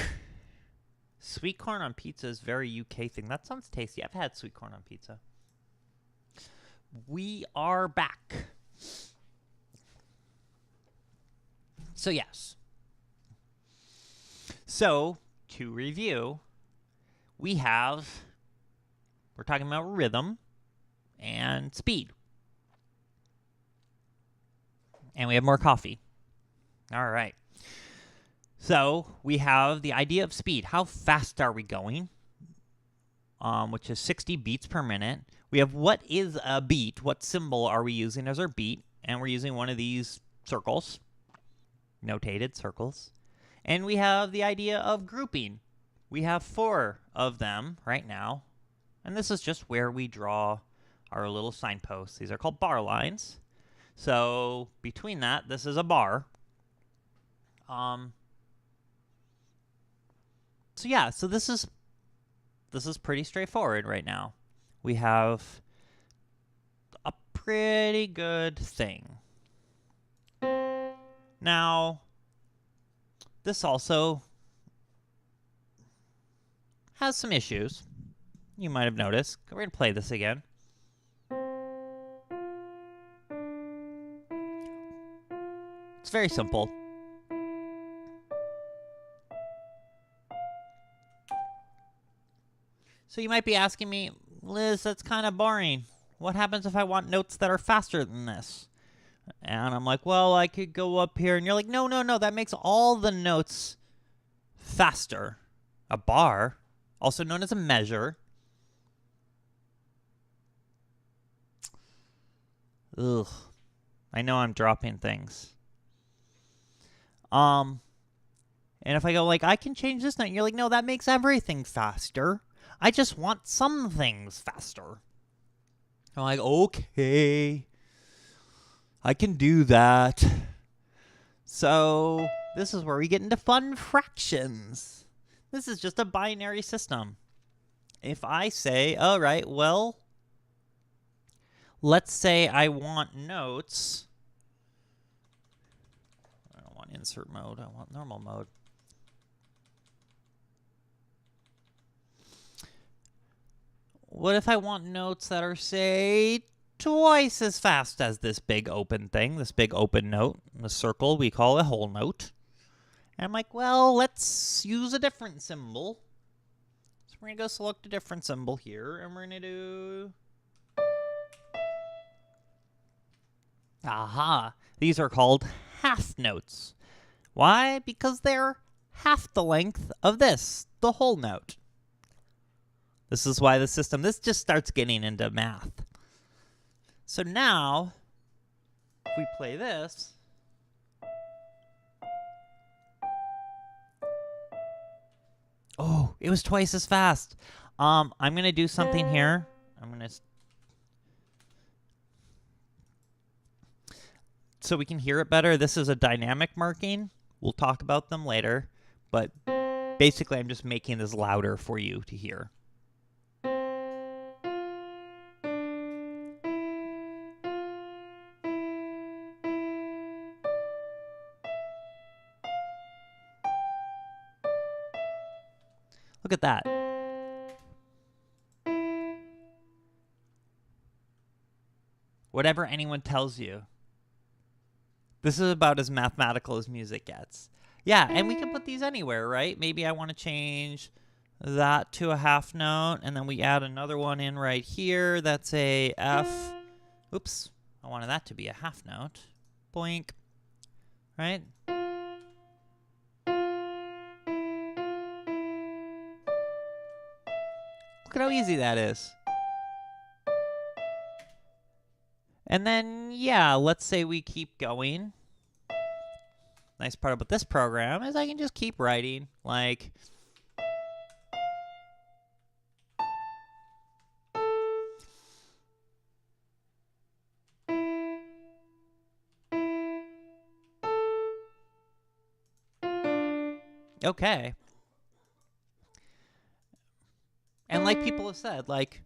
Sweet corn on pizza is very UK thing. That sounds tasty. I've had sweet corn on pizza. We are back. So yes. So to review, we're talking about rhythm and speed. And we have more coffee. All right. So we have the idea of speed. How fast are we going? Which is 60 beats per minute. We have what is a beat? What symbol are we using as our beat? And we're using one of these circles, notated circles. And we have the idea of grouping. We have 4 of them right now. And this is just where we draw our little signposts. These are called bar lines. So between that, this is a bar. So yeah, so this is pretty straightforward right now. We have a pretty good thing. Now, this also has some issues. You might have noticed. We're going to play this again. It's very simple. So you might be asking me, Liz, that's kind of boring. What happens if I want notes that are faster than this? And I'm like, well, I could go up here. And you're like, no, that makes all the notes faster. A bar, also known as a measure. Ugh. I know I'm dropping things. And if I go like, I can change this note, and you're like, no, that makes everything faster. I just want some things faster. I'm like, okay, I can do that. So this is where we get into fun fractions. This is just a binary system. If I say, all right, well, let's say I want notes. I don't want insert mode. I want normal mode. What if I want notes that are, say, twice as fast as this big open thing, this big open note, the circle we call a whole note? And I'm like, well, let's use a different symbol. So we're going to go select a different symbol here, and we're going to do... Aha! These are called half notes. Why? Because they're half the length of this, the whole note. This is why the system, this just starts getting into math. So now, if we play this, oh, it was twice as fast. I'm going to do something here. I'm going to... So we can hear it better. This is a dynamic marking. We'll talk about them later. But basically, I'm just making this louder for you to hear. Look at that. Whatever anyone tells you. This is about as mathematical as music gets. Yeah, and we can put these anywhere, right? Maybe I want to change that to a half note, and then we add another one in right here. That's a F. Oops, I wanted that to be a half note. Boink. Right? Look at how easy that is. And then, yeah, let's say we keep going. Nice part about this program is I can just keep writing, like... Okay. And like people have said, like...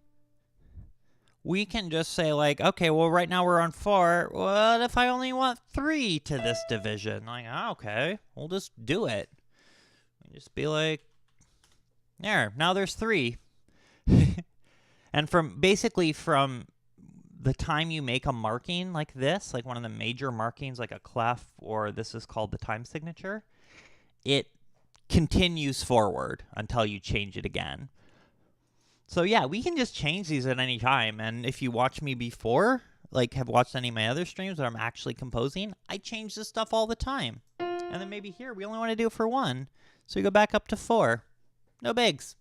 We can just say, like, okay, well, right now we're on 4. What if I only want 3 to this division? Like, okay, we'll just do it. And just be like, there, now there's 3. And basically from the time you make a marking like this, like one of the major markings, like a clef, or this is called the time signature, it continues forward until you change it again. So yeah, we can just change these at any time. And if you watch me before, like have watched any of my other streams where I'm actually composing, I change this stuff all the time. And then maybe here, we only want to do it for 1. So we go back up to 4. No bigs.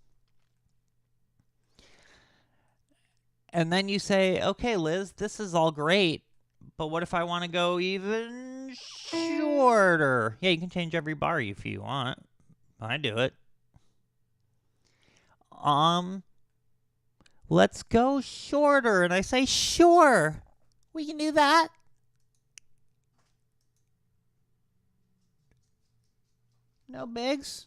And then you say, okay, Liz, this is all great, but what if I want to go even shorter? Yeah, you can change every bar if you want. I do it. Let's go shorter. And I say, sure, we can do that. No bigs.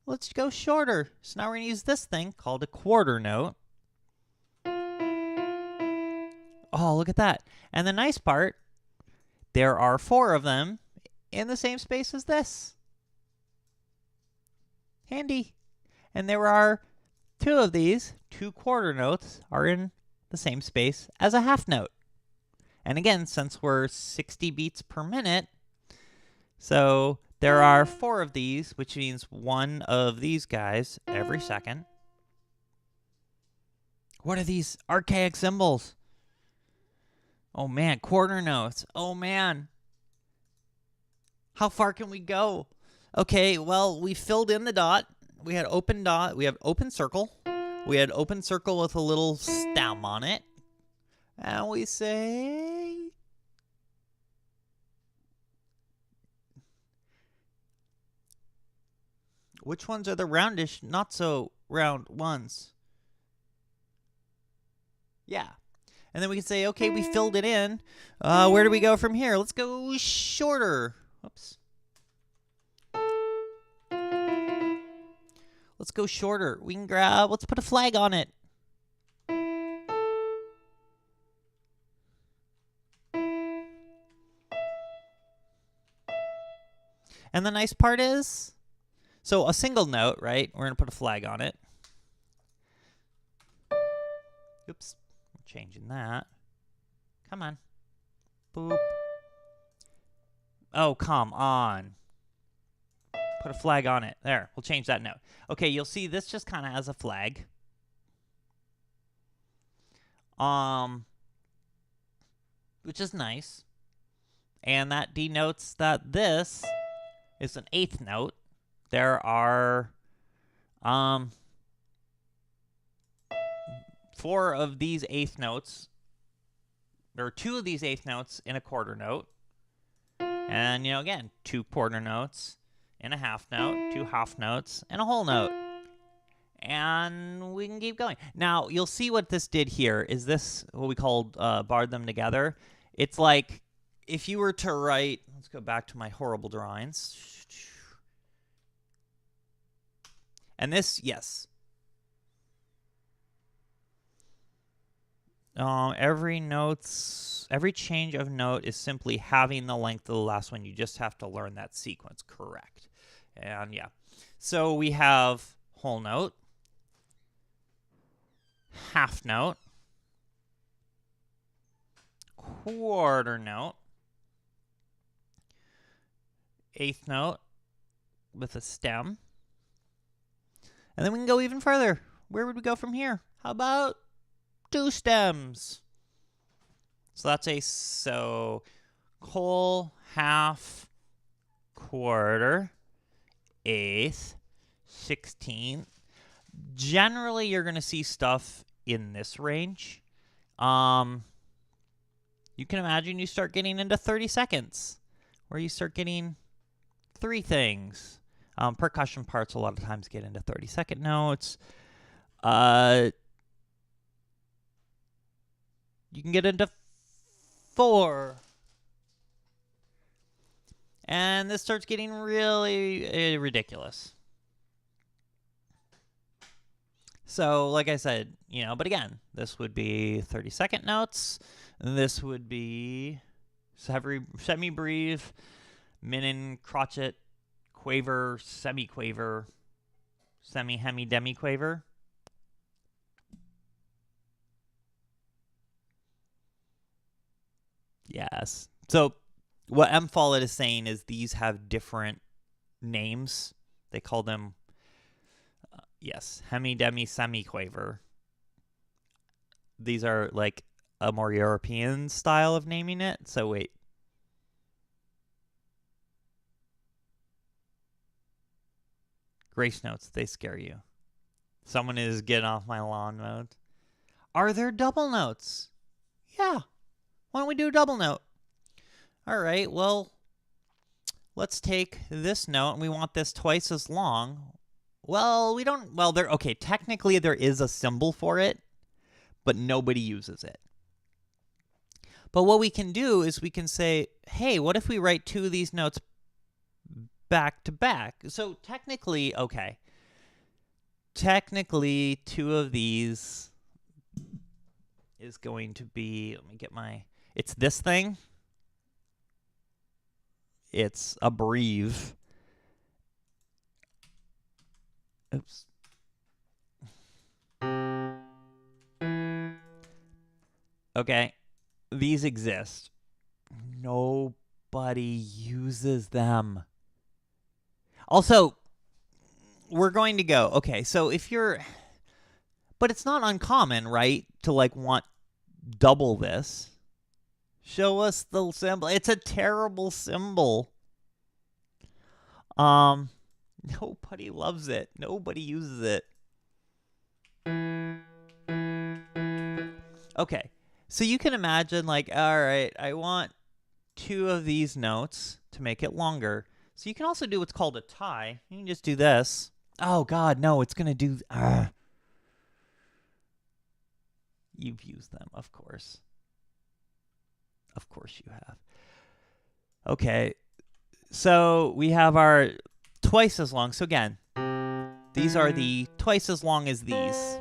Let's go shorter. So now we're going to use this thing called a quarter note. Oh, look at that. And the nice part, there are 4 of them in the same space as this. Handy. And there are 2 of these, 2 quarter notes, are in the same space as a half note. And again, since we're 60 beats per minute, so there are 4 of these, which means 1 of these guys every second. What are these archaic symbols? Oh, man. Quarter notes. Oh, man. How far can we go? Okay, well, we filled in the dot. We had open dot. We have open circle. We had open circle with a little stem on it. And we say... Which ones are the roundish, not so round ones? Yeah. And then we can say, okay, we filled it in. Where do we go from here? Let's go shorter. Oops. Let's go shorter. We can grab, let's put a flag on it. And the nice part is, so a single note, right? We're going to put a flag on it. Oops. I'm changing that. Come on. Boop. Oh, come on. Put a flag on it. There. We'll change that note. Okay, you'll see this just kind of has a flag. Which is nice. And that denotes that this is an eighth note. There are 4 of these eighth notes. There are 2 of these eighth notes in a quarter note. And, again, 2 quarter notes in a half note, 2 half notes, and a whole note. And we can keep going. Now, you'll see what this did here. Is this what we called barred them together? It's like if you were to write, let's go back to my horrible drawings. And this, yes. Every change of note is simply having the length of the last one. You just have to learn that sequence correct. And yeah. So we have whole note, half note, quarter note, eighth note with a stem. And then we can go even further. Where would we go from here? How about 2 stems? So that's whole, half, quarter, eighth, 16th. Generally, you're going to see stuff in this range. You can imagine you start getting into 30 seconds, where you start getting 3 things. Percussion parts a lot of times get into 30-second notes. You can get into 4. And this starts getting really ridiculous. So, like I said, but again, this would be 30-second notes. This would be semi-breve, minin, crotchet, quaver, semi-quaver, semi-hemi, demi-quaver. Yes. So what M. Follett is saying is these have different names. They call them, yes, hemi, demi, semi-quaver. These are like a more European style of naming it. So wait. Grace notes, they scare you. Someone is getting off my lawn mode. Are there double notes? Yeah. Why don't we do a double note? All right, well, let's take this note, and we want this twice as long. Well, okay, technically there is a symbol for it, but nobody uses it. But what we can do is we can say, hey, what if we write 2 of these notes back to back? So technically, 2 of these is going to be, let me get it's this thing. It's a breve. Oops. Okay. These exist. Nobody uses them. Also, we're going to go. Okay, so if you're... But it's not uncommon, right, to like want double this. Show us the symbol. It's a terrible symbol. Nobody loves it. Nobody uses it. Okay. So you can imagine like, all right, I want 2 of these notes to make it longer. So you can also do what's called a tie. You can just do this. Oh God, no, it's going to do You've used them, of course. Of course you have. Okay. So we have our twice as long. So again, these are the twice as long as these.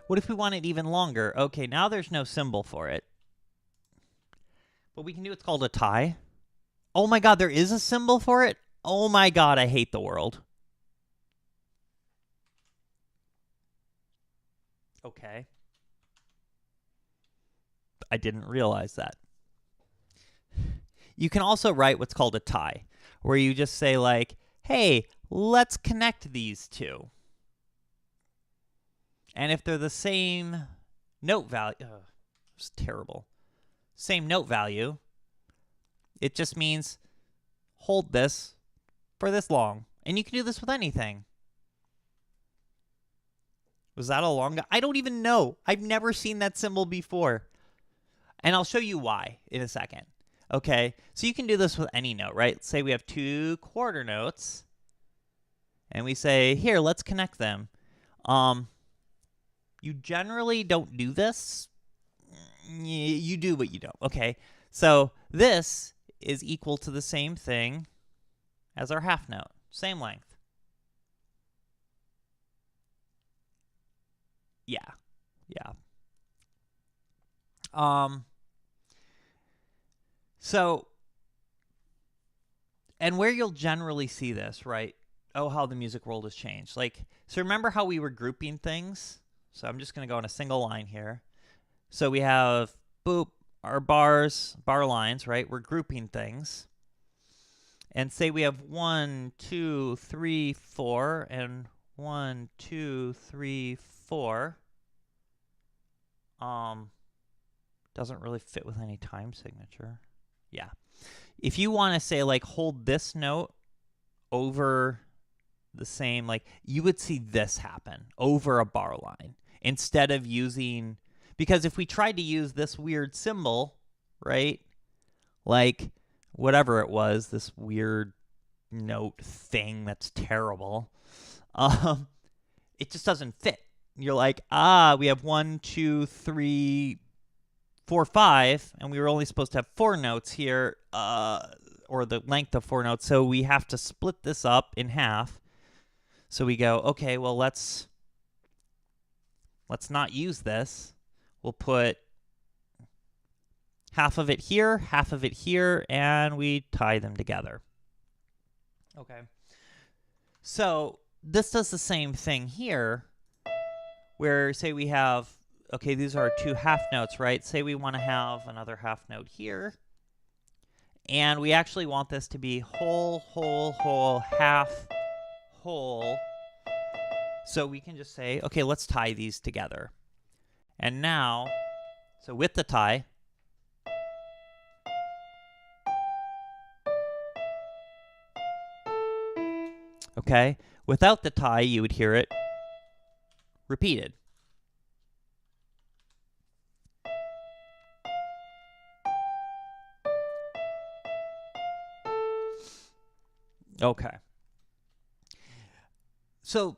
What if we want it even longer? Okay, now there's no symbol for it. But we can do what's called a tie. Oh my God, there is a symbol for it? Oh my God, I hate the world. Okay. I didn't realize that. You can also write what's called a tie, where you just say like, hey, let's connect these 2. And if they're the same note value, it's terrible. Same note value, it just means hold this for this long. And you can do this with anything. Was that a long? I don't even know. I've never seen that symbol before. And I'll show you why in a second. Okay, so you can do this with any note, right? Say we have 2 quarter notes. And we say, here, let's connect them. You generally don't do this. You do, but you don't. Okay, so this is equal to the same thing as our half note. Same length. Yeah. So, and where you'll generally see this, right? Oh, how the music world has changed. Like, so remember how we were grouping things? So I'm just going to go on a single line here. So we have, boop, our bar lines, right? We're grouping things. And say we have 1, 2, 3, 4, and 1, 2, 3, 4. Doesn't really fit with any time signature. Yeah. If you want to say like hold this note over the same, like you would see this happen over a bar line instead of using, because if we tried to use this weird symbol, right? Like whatever it was, this weird note thing that's terrible. It just doesn't fit. You're like, we have 1, 2, 3, 4, 5, and we were only supposed to have 4 notes here, or the length of 4 notes, so we have to split this up in half. So we go, okay, well, let's not use this. We'll put half of it here, and we tie them together. Okay. So this does the same thing here, where say we have, okay, these are our 2 half notes, right? Say we want to have another half note here. And we actually want this to be whole, whole, whole, half, whole. So we can just say, okay, let's tie these together. And now, so with the tie, okay, without the tie, you would hear it repeated. Okay. So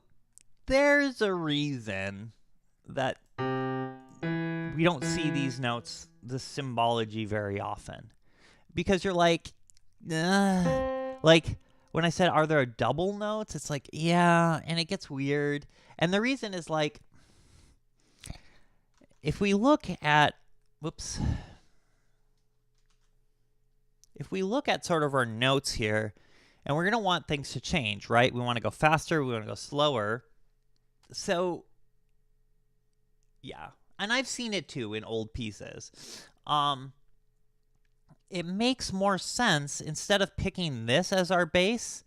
there's a reason that we don't see these notes, the symbology, very often. Because you're like when I said, are there double notes? It's like, yeah, and it gets weird. And the reason is like, if we look at, if we look at sort of our notes here, and we're going to want things to change, right? We want to go faster, we want to go slower. So, yeah. And I've seen it too in old pieces. it makes more sense instead of picking this as our bass,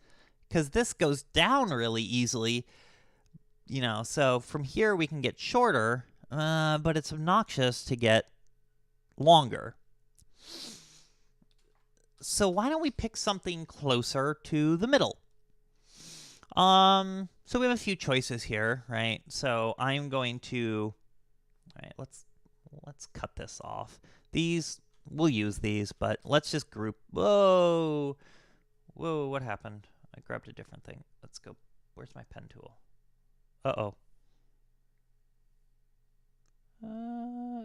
because this goes down really easily, you know, so from here we can get shorter, but it's obnoxious to get longer. So why don't we pick something closer to the middle? So we have a few choices here, right? So I'm going to, all right, let's cut this off. These, we'll use these, but let's just group. Whoa, what happened? I grabbed a different thing. Let's go. Where's my pen tool? Uh-oh.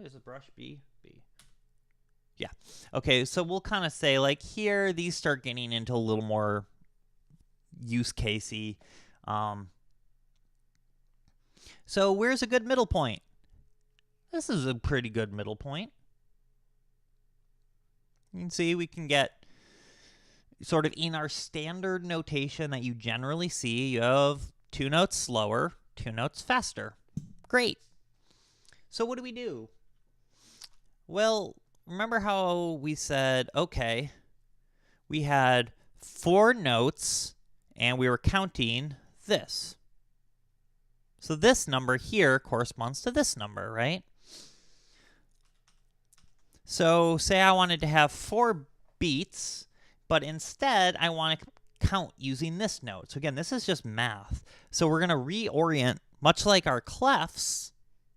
Is it brush B? B. Yeah. Okay, so we'll kind of say, like, here, these start getting into a little more use casey. So where's a good middle point? This is a pretty good middle point. You can see we can get sort of in our standard notation that you generally see. You have 2 notes slower, 2 notes faster. Great. So what do we do? Well, remember how we said, okay, we had 4 notes and we were counting this. So this number here corresponds to this number, right? So say I wanted to have 4 beats, but instead I want to count using this note. So again, this is just math. So we're going to reorient, much like our clefs,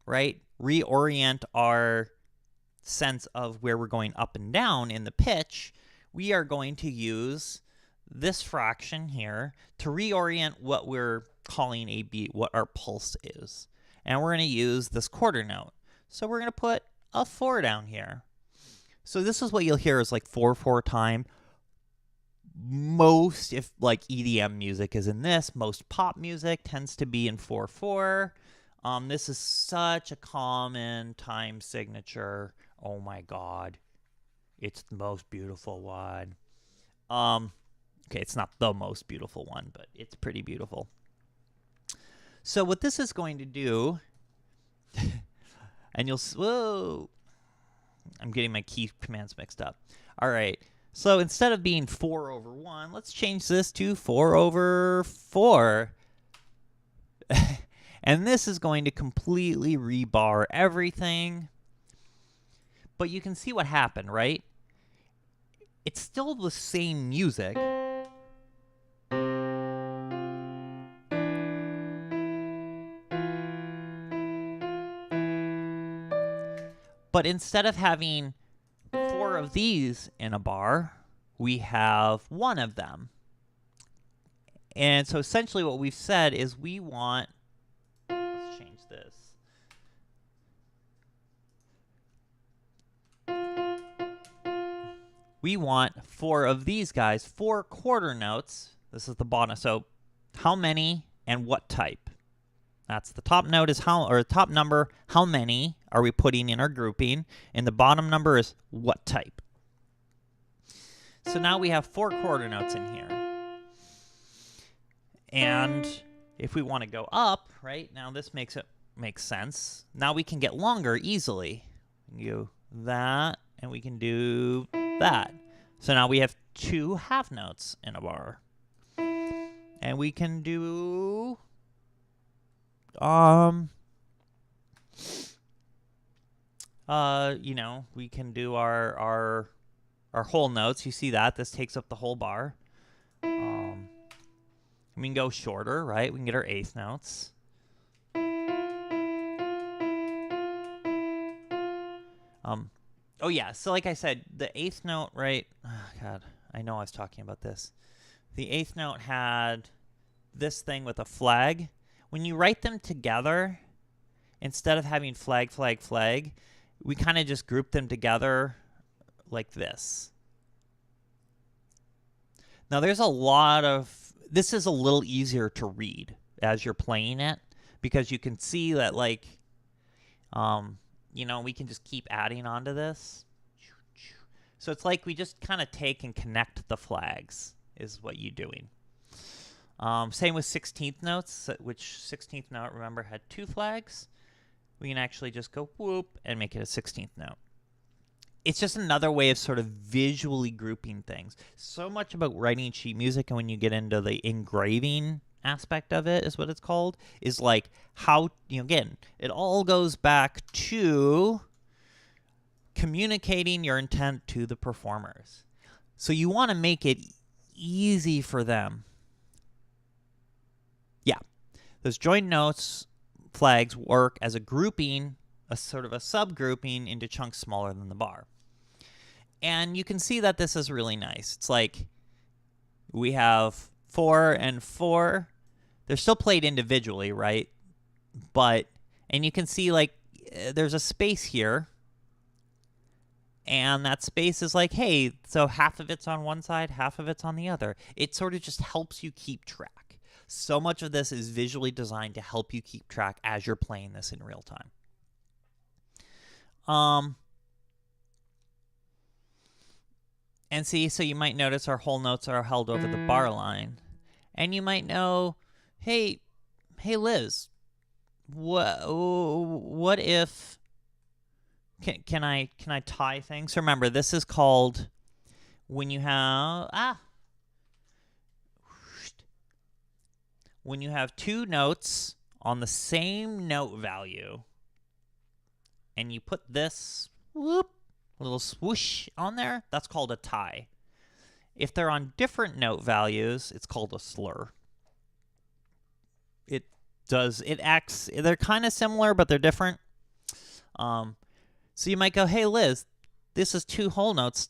right? Reorient our sense of where we're going up and down in the pitch. We are going to use this fraction here to reorient what we're calling a beat, what our pulse is. And we're going to use this quarter note. So we're going to put a 4 down here. So this is what you'll hear is like 4/4 time. Most, if like EDM music is in this, most pop music tends to be in 4/4. This is such a common time signature. Oh my God. It's the most beautiful one. Okay, it's not the most beautiful one, but it's pretty beautiful. So what this is going to do, and whoa, I'm getting my key commands mixed up. All right, so instead of being 4/1, let's change this to 4/4. And this is going to completely rebar everything. But you can see what happened, right? It's still the same music. But instead of having 4 of these in a bar, we have 1 of them. And so essentially what we've said is we want, let's change this. We want 4 of these guys, 4 quarter notes. This is the bottom. So how many and what type? That's the top note is how, or top number, how many are we putting in our grouping? And the bottom number is what type. So now we have 4 quarter notes in here. And if we want to go up, right, now this makes sense. Now we can get longer easily. We can do that, and we can do that. So now we have 2 half notes in a bar. And we can do you know, we can do our whole notes. You see that this takes up the whole bar. We can go shorter, right? We can get our 8th notes. Oh yeah, so like I said, the 8th note, right? Oh God, I know I was talking about this. The 8th note had this thing with a flag. When you write them together, instead of having flag, flag, flag, we kind of just group them together like this. Now there's a lot of, this is a little easier to read as you're playing it, because you can see that, like, you know, we can just keep adding on to this. So it's like we just kind of take and connect the flags is what you're doing. Same with 16th notes, which 16th note, remember, had 2 flags. We can actually just go whoop and make it a 16th note. it's just another way of sort of visually grouping things. So much about writing sheet music, and when you get into the engraving aspect of it, is what it's called, is like how, again, it all goes back to communicating your intent to the performers. So you want to make it easy for them. Yeah, those joint notes flags work as a grouping, a sort of a subgrouping into chunks smaller than the bar. And you can see that this is really nice. It's like we have 4 and 4. They're still played individually, right? And you can see like there's a space here. And that space is like, hey, so half of it's on one side, half of it's on the other. It sort of just helps you keep track. So much of this is visually designed to help you keep track as you're playing this in real time. And see, so you might notice our whole notes are held over the bar line. And you might know, hey Liz, what if, can I tie things? Remember, this is called when you have, when you have two notes on the same note value, and you put this, whoop, a little swoosh on there, that's called a tie. If they're on different note values, it's called a slur. They're kind of similar, but they're different. So you might go, hey, Liz, this is two whole notes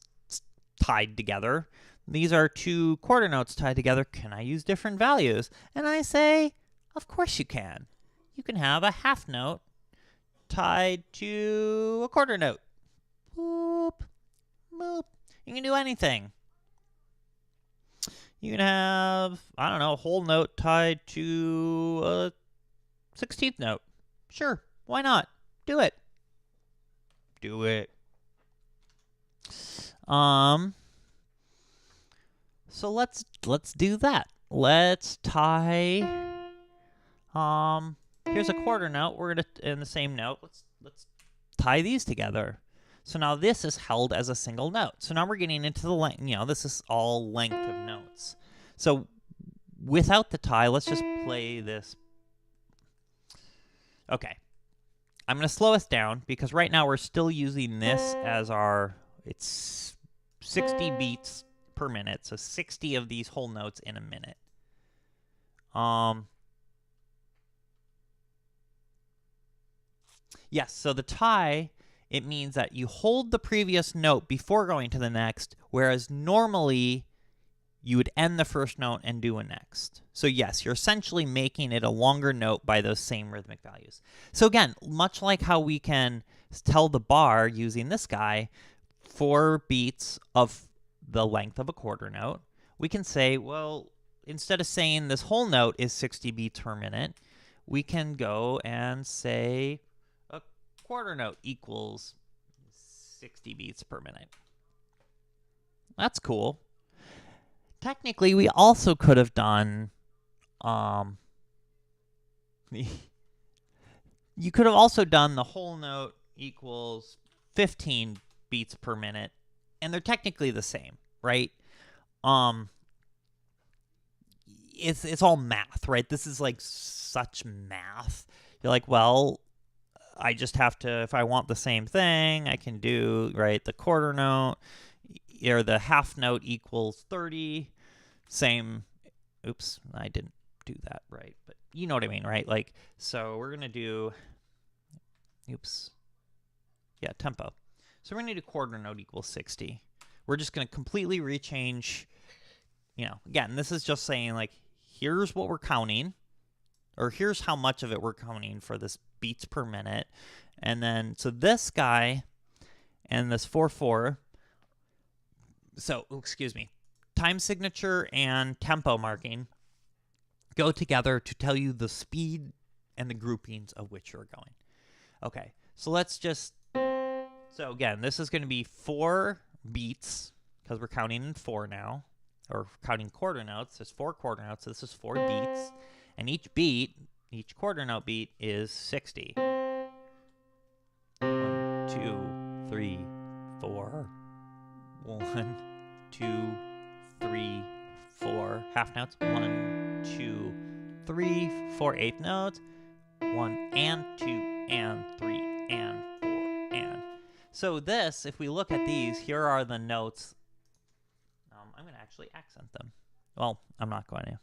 tied together. These are two quarter notes tied together. Can I use different values? And I say, of course you can. You can have a half note tied to a quarter note. Boop, boop. You can do anything. You can have, I don't know, a whole note tied to a 16th note. Sure, why not? Do it. Do it. So let's do that. Let's tie. Here's a quarter note. We're gonna in the same note. Let's tie these together. So now this is held as a single note. So now we're getting into the length. This is all length of notes. So without the tie, let's just play this. Okay. I'm going to slow us down because right now we're still using this as it's 60 beats per minute. So 60 of these whole notes in a minute. Yes, so the tie, it means that you hold the previous note before going to the next, whereas normally you would end the first note and do a next. So yes, you're essentially making it a longer note by those same rhythmic values. So again, much like how we can tell the bar using this guy 4 beats of the length of a quarter note, we can say, well, instead of saying this whole note is 60 beats per minute, we can go and say a quarter note equals 60 beats per minute. That's cool. Technically, we also could have done, you could have also done the whole note equals 15 beats per minute, and they're technically the same, right? It's all math, right? This is like such math. You're like, well, I just have to, if I want the same thing, I can do, right, the quarter note, or the half note equals 30. Same, oops, I didn't do that right, but you know what I mean, right? Like, so we're going to do, tempo. So we're going to do quarter note equals 60. We're just going to completely rechange, again, this is just saying, like, here's what we're counting, or here's how much of it we're counting for this beats per minute. And then, so this guy and this 4/4, so, excuse me, time signature and tempo marking go together to tell you the speed and the groupings of which you're going. Okay, so let's just, so again, this is going to be 4 beats, because we're counting in 4 now, or counting quarter notes. There's 4 quarter notes, so this is 4 beats, and each quarter note beat is 60. 1, 2, 3, 4. 1, 2, 3, 4. Half notes. 1, 2, 3, 4 eighth notes. 1 and 2 and 3 and 4 and. So this, if we look at these, here are the notes. I'm going to actually accent them. Well, I'm not going to.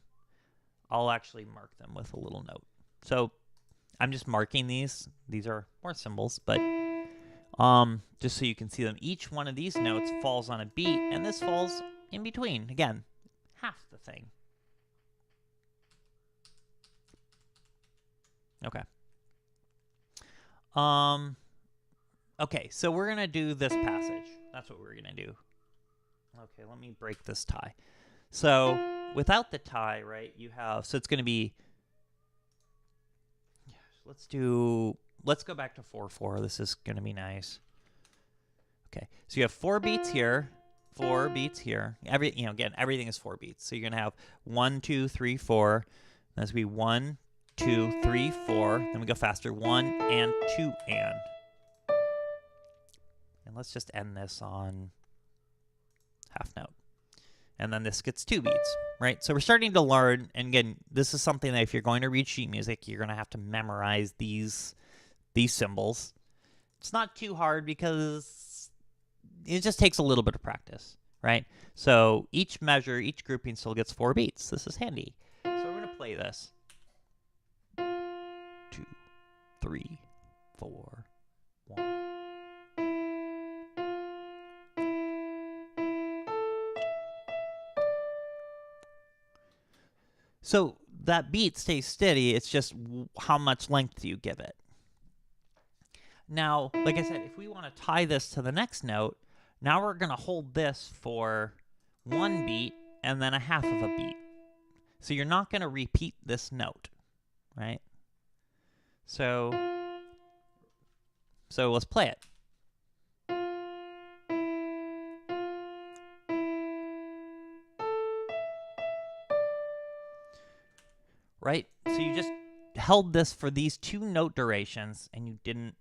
I'll actually mark them with a little note. So I'm just marking these. These are more symbols, but just so you can see them. Each one of these notes falls on a beat, and this falls in between. Again, half the thing. Okay. Okay, so we're going to do this passage. That's what we're going to do. Okay, let me break this tie. So without the tie, right, you have, so it's going to be, let's go back to 4/4. This is going to be nice. Okay, so you have 4 beats here, 4 beats here. Again, everything is 4 beats. So you're going to have 1, 2, 3, 4. That's going to be 1, 2, 3, 4. Then we go faster. 1 and 2 and. And let's just end this on half note. And then this gets 2 beats, right? So we're starting to learn, and again, this is something that if you're going to read sheet music, you're going to have to memorize these symbols. It's not too hard because it just takes a little bit of practice, right? So each measure, each grouping still gets 4 beats. This is handy. So we're going to play this. 2, 3, 4, 1. So that beat stays steady. It's just how much length do you give it. Now, like I said, if we want to tie this to the next note, now we're going to hold this for 1 beat and then a half of a beat. So you're not going to repeat this note, right? So let's play it. Right? So you just held this for these 2 note durations, and you didn't.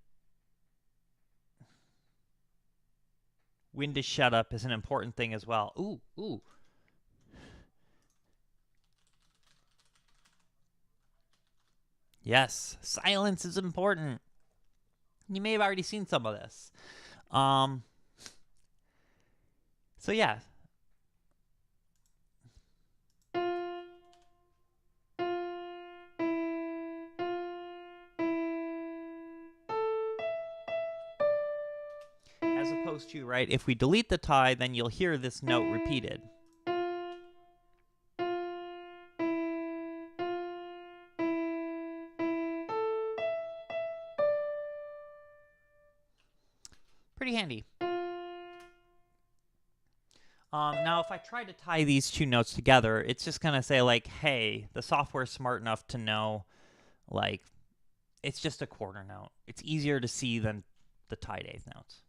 When to shut up is an important thing as well. Ooh, ooh. Yes, silence is important. You may have already seen some of this. So yeah. As opposed to, right, if we delete the tie, then you'll hear this note repeated. Pretty handy. Now, if I try to tie these 2 notes together, it's just going to say, like, hey, the software's smart enough to know, like, it's just a quarter note. It's easier to see than the tied eighth notes.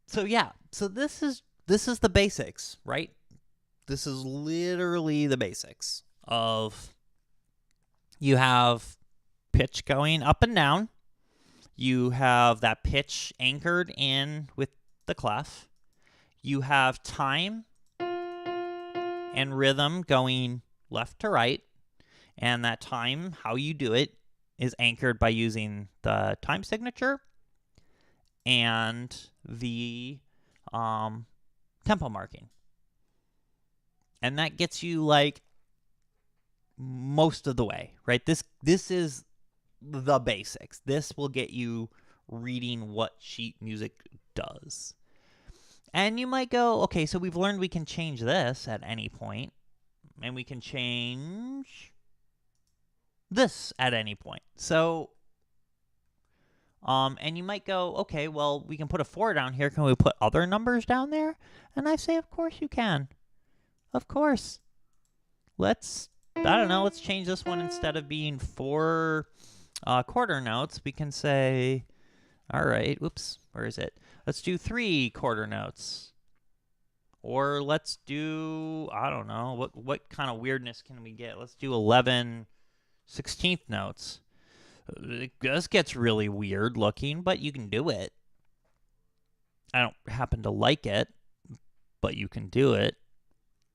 So yeah, so this is the basics, right? This is literally the basics of, you have pitch going up and down. You have that pitch anchored in with the clef. You have time and rhythm going left to right. And that time, how you do it, is anchored by using the time signature and the tempo marking. And that gets you, like, most of the way, right? This is the basics. This will get you reading what sheet music does. And you might go, okay, so we've learned we can change this at any point, and we can change this at any point. So, and you might go, okay, well, we can put a 4 down here. Can we put other numbers down there? And I say, of course you can. Of course. Let's change this one. Instead of being 4 quarter notes, we can say, all right, whoops, where is it? Let's do 3 quarter notes. Or let's do, I don't know, what kind of weirdness can we get? Let's do 11 16th notes. This gets really weird looking, but you can do it. I don't happen to like it, but you can do it.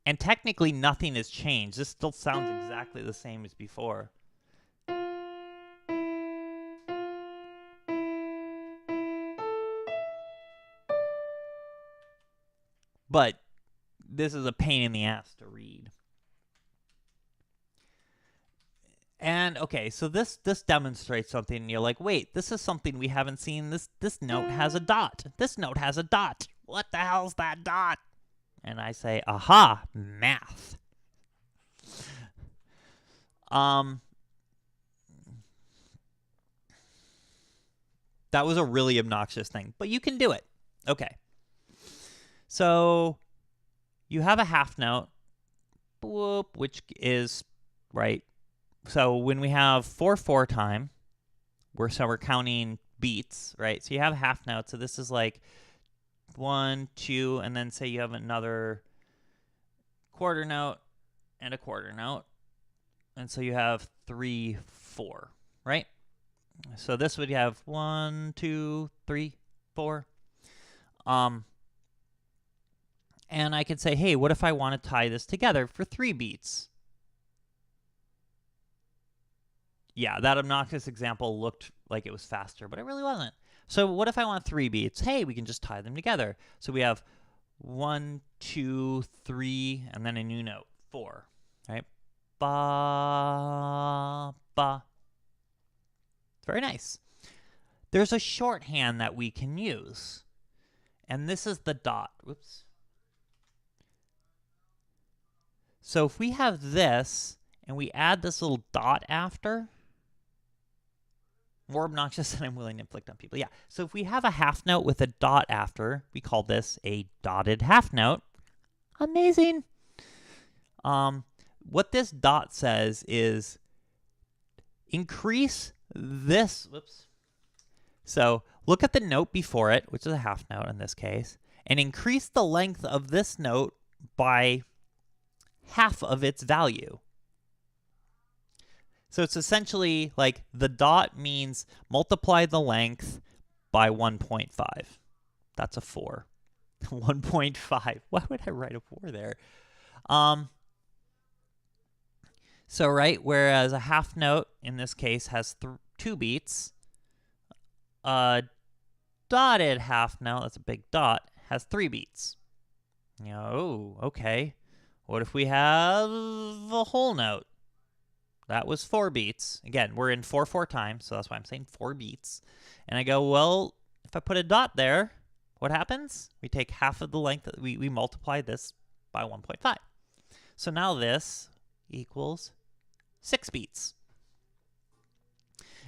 And technically nothing has changed. This still sounds exactly the same as before. But this is a pain in the ass to read. And okay, so this demonstrates something, and you're like, wait, this is something we haven't seen. This note has a dot. This note has a dot. What the hell's that dot? And I say, aha, math. That was a really obnoxious thing, but you can do it. Okay. So you have a half note, whoop, which is, right? So when we have 4/4 time, we're counting beats, right? So you have a half note. So this is like 1, 2, and then say you have another quarter note and a quarter note. And so you have 3, 4, right? So this would have 1, 2, 3, 4. And I could say, hey, what if I want to tie this together for 3 beats? Yeah, that obnoxious example looked like it was faster, but it really wasn't. So what if I want 3 beats? Hey, we can just tie them together. So we have 1, 2, 3, and then a new note, 4, right? Ba, ba. Very nice. There's a shorthand that we can use, and this is the dot. Whoops. So if we have this, and we add this little dot after, more obnoxious than I'm willing to inflict on people. Yeah, so if we have a half note with a dot after, we call this a dotted half note. Amazing. What this dot says is increase this, whoops. So look at the note before it, which is a half note in this case, and increase the length of this note by half of its value. So it's essentially like the dot means multiply the length by 1.5. That's a 4. 1.5. Why would I write a 4 there? So, right, whereas a half note in this case has 2 beats, a dotted half note, that's a big dot, has 3 beats. Oh, okay. What if we have a whole note? That was 4 beats. Again, we're in 4/4 time, so that's why I'm saying 4 beats. And I go, well, if I put a dot there, what happens? We take half of the length, we multiply this by 1.5. So now this equals 6 beats.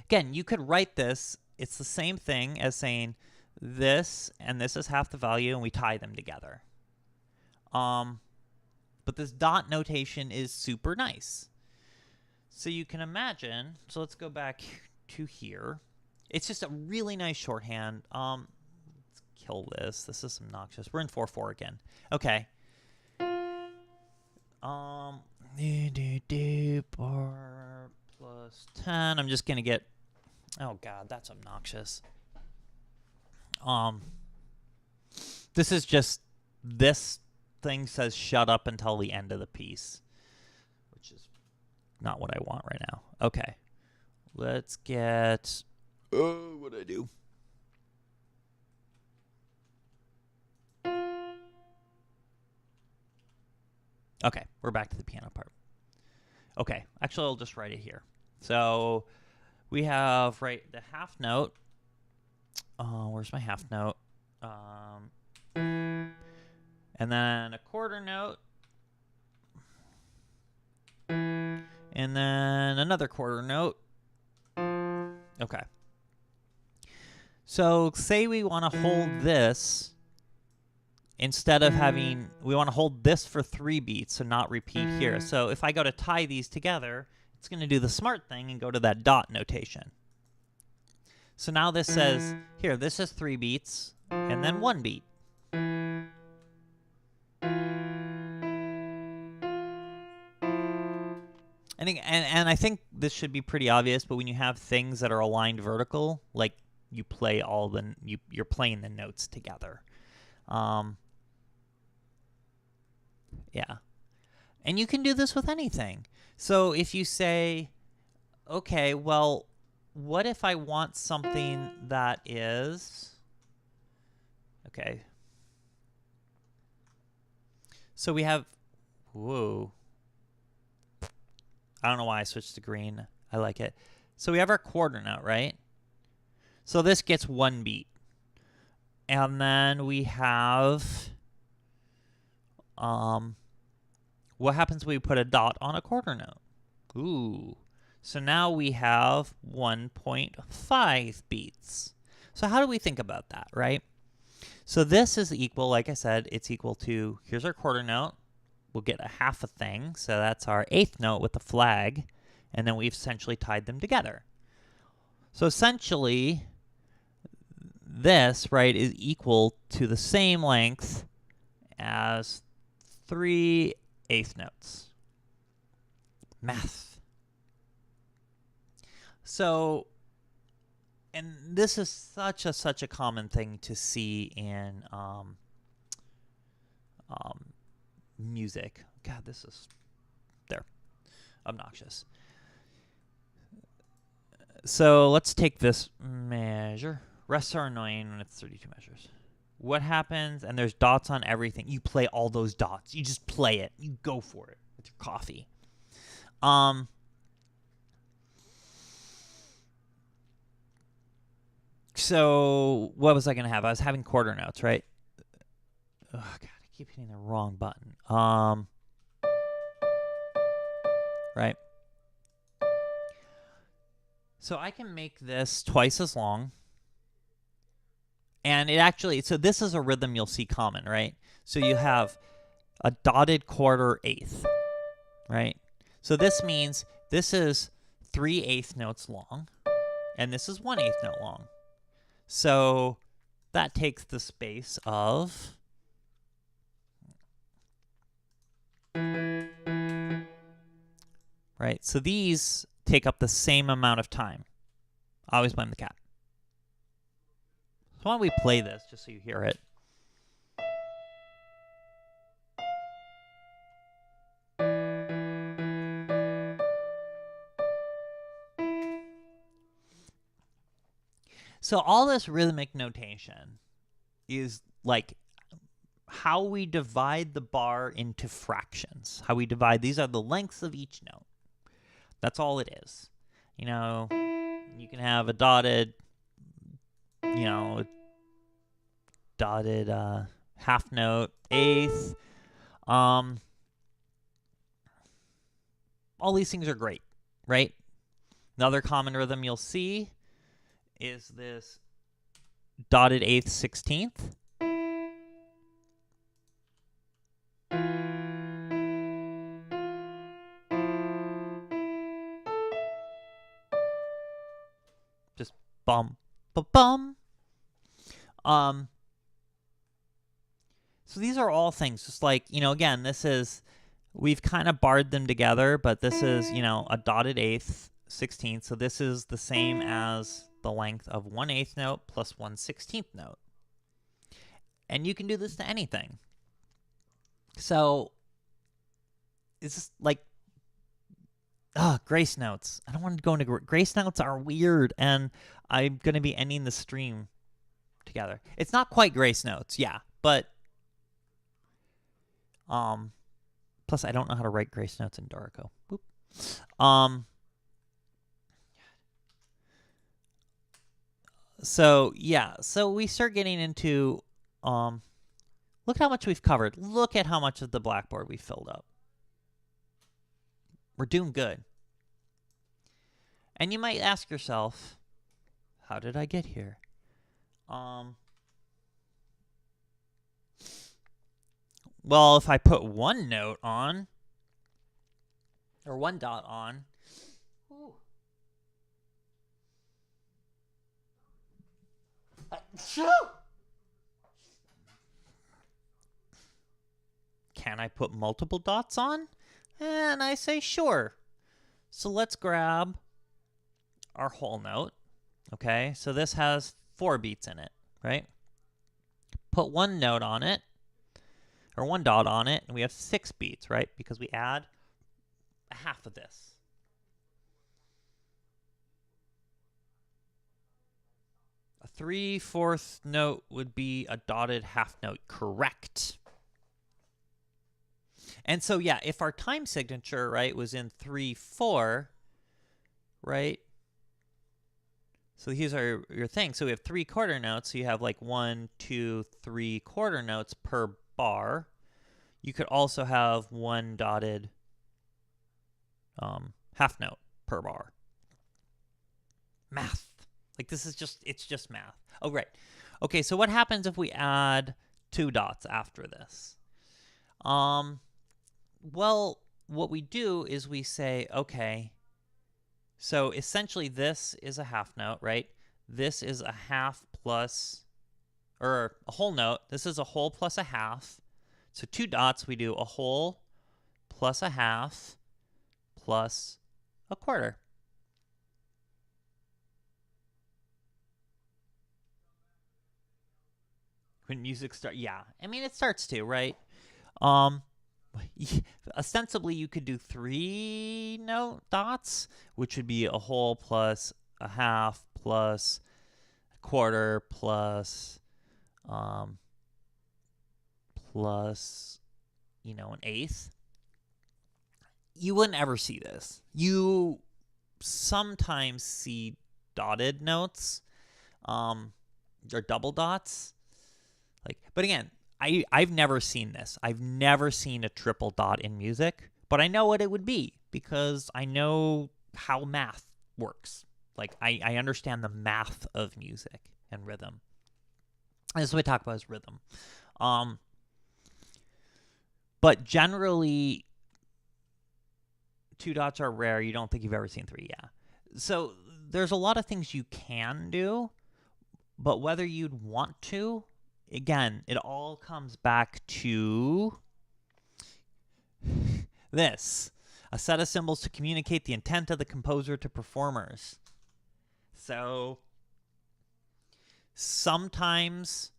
Again, you could write this. It's the same thing as saying this and this is half the value, and we tie them together. But this dot notation is super nice. So you can imagine, so let's go back to here. It's just a really nice shorthand. Let's kill this. This is obnoxious. We're in 4/4 again. Okay. Bar plus 10. I'm just going to get, oh God, that's obnoxious. This is just, this thing says shut up until the end of the piece, which is not what I want right now. Okay. Let's get... what did I do? Okay, we're back to the piano part. Okay, actually I'll just write it here. So we have, right, the half note. Where's my half note? And then a quarter note. And then another quarter note. Okay. So say we want to hold this instead of having, we want to hold this for 3 beats, so not repeat here. So if I go to tie these together, it's going to do the smart thing and go to that dot notation. So now this says, here, this is 3 beats and then 1 beat. And And I think this should be pretty obvious, but when you have things that are aligned vertical, like you play you're playing the notes together. Yeah. And you can do this with anything. So if you say, okay, well, what if I want something that is, okay. So we have, whoa. I don't know why I switched to green. I like it. So we have our quarter note, right? So this gets one beat. And then we have, what happens when we put a dot on a quarter note? Ooh. So now we have 1.5 beats. So how do we think about that, right? So this is equal, like I said, it's equal to, here's our quarter note. We'll get a half a thing. So that's our eighth note with the flag. And then we've essentially tied them together. So essentially, this, right, is equal to the same length as 3 eighth notes. Math. So, and this is such a common thing to see in music. God, this is obnoxious. So let's take this measure. Rests are annoying when it's 32 measures. What happens? And there's dots on everything. You play all those dots. You just play it. You go for it with your coffee. So what was I going to have? I was having quarter notes, right? Oh, God, I keep hitting the wrong button. Right? So I can make this twice as long. And it actually, so this is a rhythm you'll see common, right? So you have a dotted quarter eighth, right? So this means this is 3 eighth notes long, and this is 1 eighth note long. So that takes the space of, right? So these take up the same amount of time. I always blame the cat. So why don't we play this just so you hear it? So all this rhythmic notation is like how we divide the bar into fractions. How we divide, these are the lengths of each note. That's all it is. You know, you can have a dotted, you know, dotted half note, eighth. All these things are great, right? Another common rhythm you'll see is this dotted eighth, 16th. Just bum, bum. So these are all things, just like, you know, again, this is, we've kind of barred them together, but this is, you know, a dotted eighth, 16th. So this is the same as the length of 1 eighth note plus 1 16th note. And you can do this to anything. So it's just like, grace notes. I don't want to go into grace notes are weird, and I'm going to be ending the stream together. It's not quite grace notes, yeah, but plus I don't know how to write grace notes in Dorico. Boop. So yeah, so we start getting into look how much we've covered. Look at how much of the blackboard we filled up. We're doing good. And you might ask yourself, how did I get here? Well, if I put one note on, or one dot on, can I put multiple dots on? And I say, sure. So let's grab our whole note. Okay, so this has 4 beats in it, right? Put one note on it, or one dot on it, and we have 6 beats, right? Because we add a half of this. A 3/4 note would be a dotted half note, correct? And so, yeah, if our time signature, right, was in 3/4, right? So here's your thing. So we have 3 quarter notes. So you have like 1, 2, 3 quarter notes per bar. You could also have one dotted half note per bar. Math. Like this is just, it's just math. Oh, right. Okay, so what happens if we add 2 dots after this? Well, what we do is we say, okay, so essentially this is a half note, right? This is a half plus, or a whole note. This is a whole plus a half. So 2 dots, we do a whole plus a half plus a quarter. When music starts, yeah. I mean, it starts to, right? Ostensibly, you could do 3 note dots, which would be a whole plus a half plus a quarter plus, plus, an eighth. You wouldn't ever see this. You sometimes see dotted notes, or double dots. But again, I've never seen this. I've never seen a triple dot in music, but I know what it would be because I know how math works. I understand the math of music and rhythm. And this is what we talk about is rhythm. But generally, 2 dots are rare. You don't think you've ever seen 3, yeah. So there's a lot of things you can do, but whether you'd want to, again, it all comes back to this. A set of symbols to communicate the intent of the composer to performers. So sometimes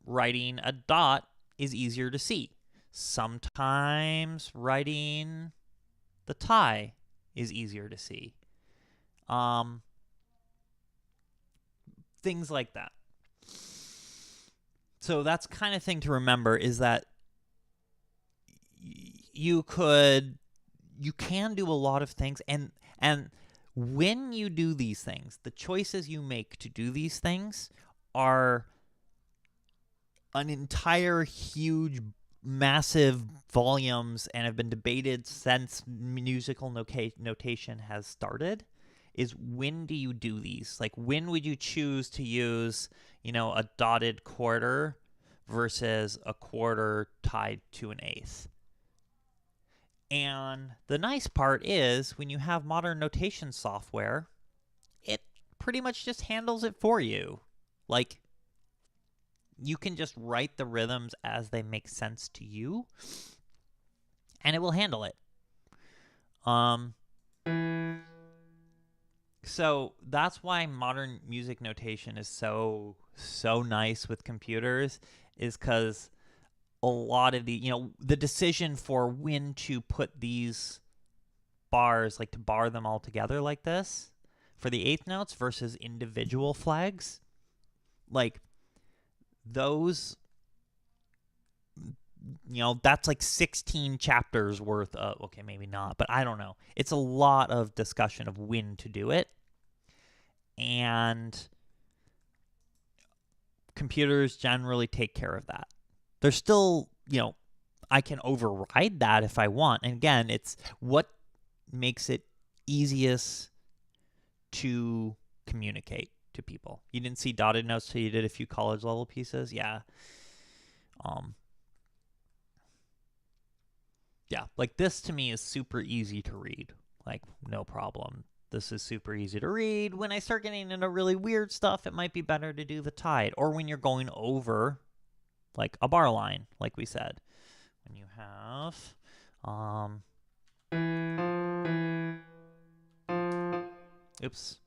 writing a dot is easier to see. Sometimes writing the tie is easier to see. Things like that. So that's kind of thing to remember is that you can do a lot of things, and when you do these things, the choices you make to do these things are an entire huge massive volumes and have been debated since musical notation has started, is when do you do these? When would you choose to use, a dotted quarter versus a quarter tied to an eighth? And the nice part is when you have modern notation software, it pretty much just handles it for you. You can just write the rhythms as they make sense to you, and it will handle it. So that's why modern music notation is so nice with computers, is because a lot of the decision for when to put these bars, to bar them all together like this for the eighth notes versus individual flags, those, that's 16 chapters worth of, okay, maybe not, but I don't know. It's a lot of discussion of when to do it. And computers generally take care of that. There's still, I can override that if I want. And again, it's what makes it easiest to communicate to people. You didn't see dotted notes till you did a few college level pieces. Yeah. Yeah, this to me is super easy to read. No problem. This is super easy to read. When I start getting into really weird stuff, it might be better to do the tied. Or when you're going over, a bar line, like we said. When you have, Oops.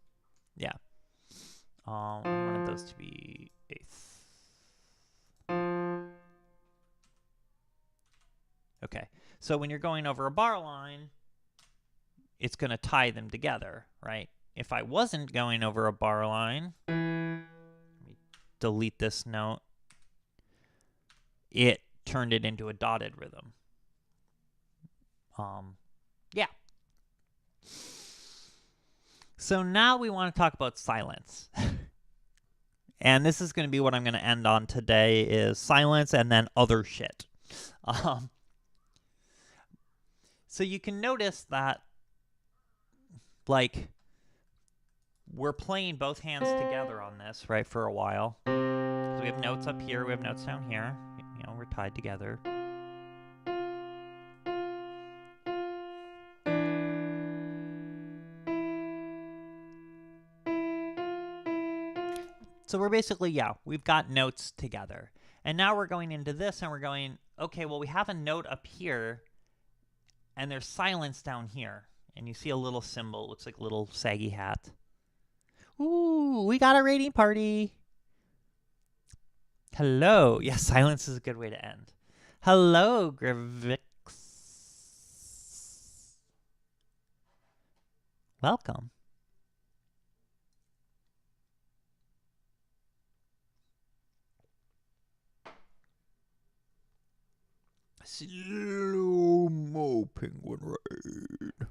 Yeah. I wanted those to be eighth. Okay. So when you're going over a bar line, it's going to tie them together, right? If I wasn't going over a bar line, let me delete this note, it turned it into a dotted rhythm. Yeah. So now we want to talk about silence. And this is going to be what I'm going to end on today is silence and then other shit. So you can notice that, like, we're playing both hands together on this, right, for a while. So we have notes up here, we have notes down here. You know, we're tied together. So we're basically, yeah, we've got notes together. And now we're going into this and we're going, okay, well, we have a note up here and there's silence down here. And you see a little symbol, looks like a little saggy hat. Ooh, we got a rating party. Hello. Yes, silence is a good way to end. Hello, Grivix. Welcome. Slow-mo penguin ride.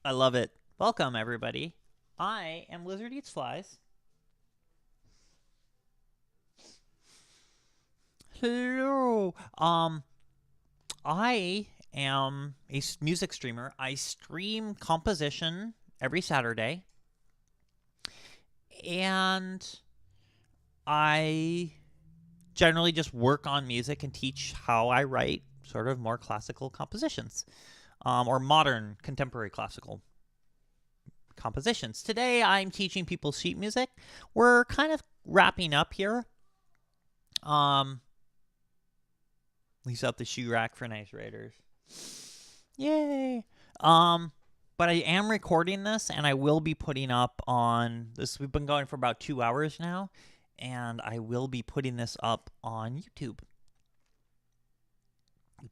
I love it. Welcome, everybody. I am Lizard Eats Flies. Hello. I am a music streamer. I stream composition every Saturday. And I generally just work on music and teach how I write sort of more classical compositions, or modern contemporary classical compositions. Today I'm teaching people sheet music. We're kind of wrapping up here. Lease out the shoe rack for Nice Raiders. Yay. But I am recording this and I will be putting up on this. We've been going for about 2 hours now. And I will be putting this up on YouTube.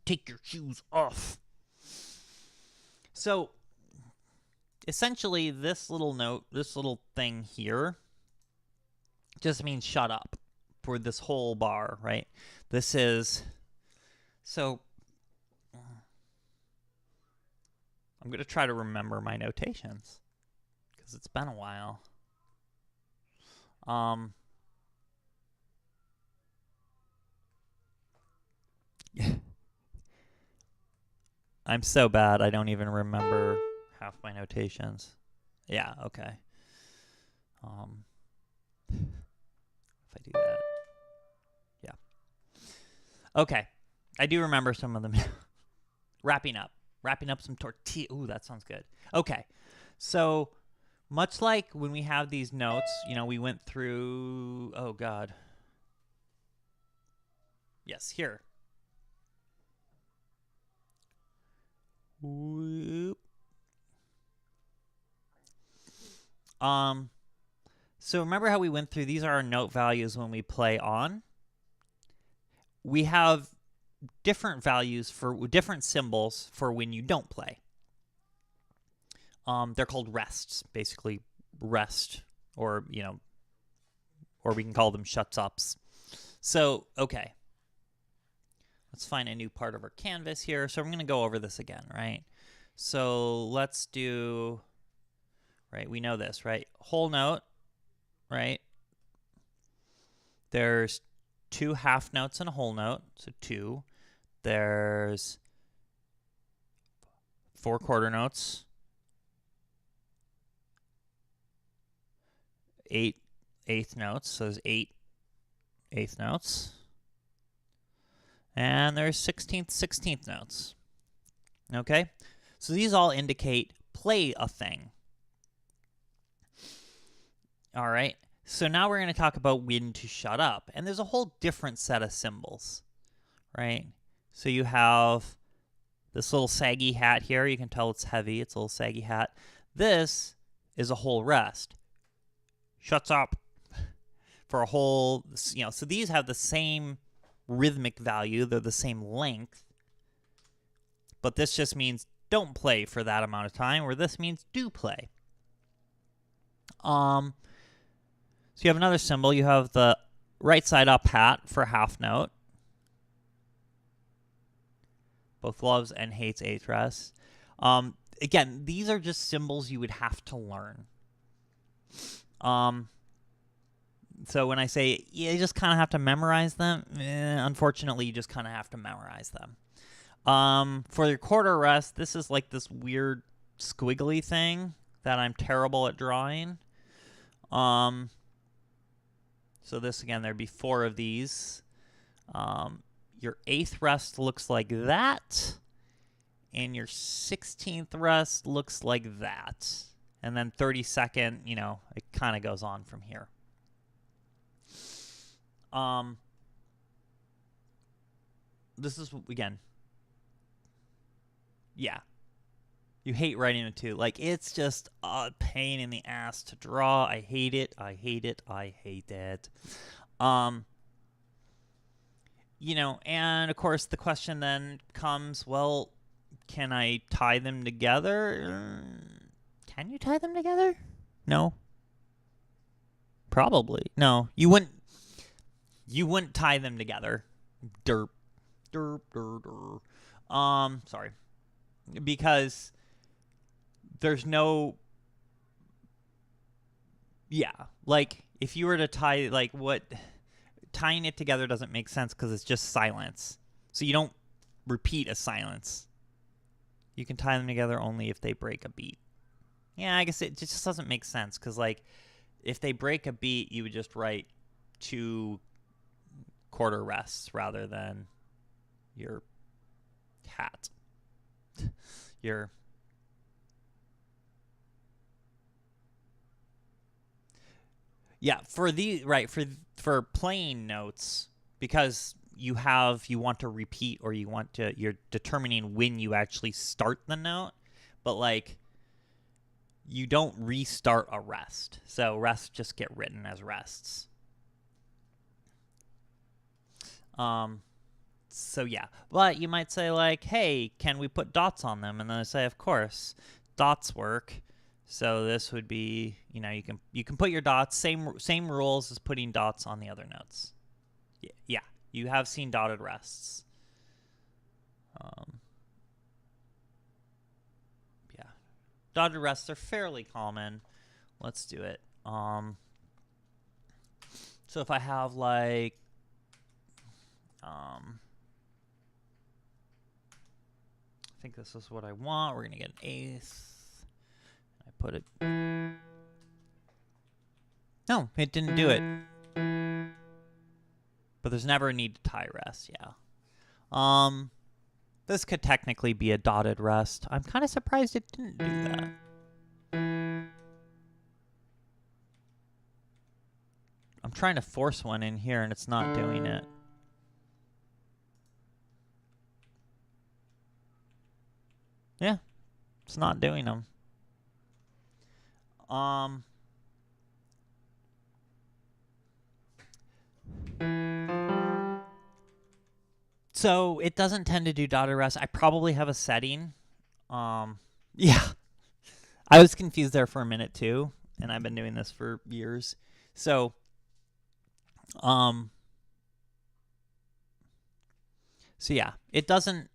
Take your shoes off. So, essentially, this little note, this little thing here, just means shut up for this whole bar, right? This is, so, I'm going to try to remember my notations, because it's been a while. I'm so bad, I don't even remember half my notations. Yeah, okay. If I do that. Yeah. Okay. I do remember some of them. Wrapping up some tortilla. Ooh, that sounds good. Okay. So, much like when we have these notes, you know, we went through, oh God. Yes, here. Whoop. So remember how we went through, these are our note values when we play on. We have different values for different symbols for when you don't play. They're called rests, basically rest, or, you know, or we can call them shuts ups. So, okay. Let's find a new part of our canvas here. So I'm going to go over this again, right? So let's do, right, we know this, right? Whole note, right? There's 2 half notes and a whole note, so 2. There's 4 quarter notes, 8 eighth notes, so there's 8 eighth notes. And there's 16th notes. Okay? So these all indicate play a thing. All right? So now we're going to talk about when to shut up. And there's a whole different set of symbols, right? So you have This little saggy hat here, you can tell it's heavy. It's a little saggy hat. This is a whole rest. Shuts up for a whole, so these have the same rhythmic value. They're the same length. But this just means don't play for that amount of time, where this means do play. So you have another symbol. You have the right side up hat for half note. Both loves and hates eighth rest. Again, these are just symbols you would have to learn. So when I say you just kind of have to memorize them, unfortunately, you just kind of have to memorize them. For your quarter rest, this is like this weird squiggly thing that I'm terrible at drawing. So this, again, there'd be 4 of these. Your 8th rest looks like that, and your 16th rest looks like that. And then 32nd, it kind of goes on from here. This is, again, yeah. You hate writing it too. Like, it's just a pain in the ass to draw. I hate it. I hate it. I hate it. And of course the question then comes, well, can I tie them together? Can you tie them together? No. Probably. No, you wouldn't tie them together. Derp. Derp, derp, derp. Sorry. Because there's no, like, if you were to tie, like, tying it together doesn't make sense because it's just silence. So you don't repeat a silence. You can tie them together only if they break a beat. Yeah, I guess it just doesn't make sense because, like, if they break a beat, you would just write 2 quarter rests rather than your hat. For playing notes, because you want to repeat, or you're determining when you actually start the note, but like you don't restart a rest. So rests just get written as rests. So yeah, but you might say, like, hey, can we put dots on them? And then I say, of course, dots work. So this would be, you can put your dots, same rules as putting dots on the other notes. Yeah, you have seen dotted rests. Yeah, dotted rests are fairly common. Let's do it. So if I have, like, I think this is what I want. We're gonna get an 8th. I put it. No, it didn't do it. But there's never a need to tie rest. Yeah. This could technically be a dotted rest. I'm kind of surprised it didn't do that. I'm trying to force one in here and it's not doing it. Yeah, it's not doing them. So it doesn't tend to do dotted rest. I probably have a setting. Yeah. I was confused there for a minute too, and I've been doing this for years. So, yeah, it doesn't.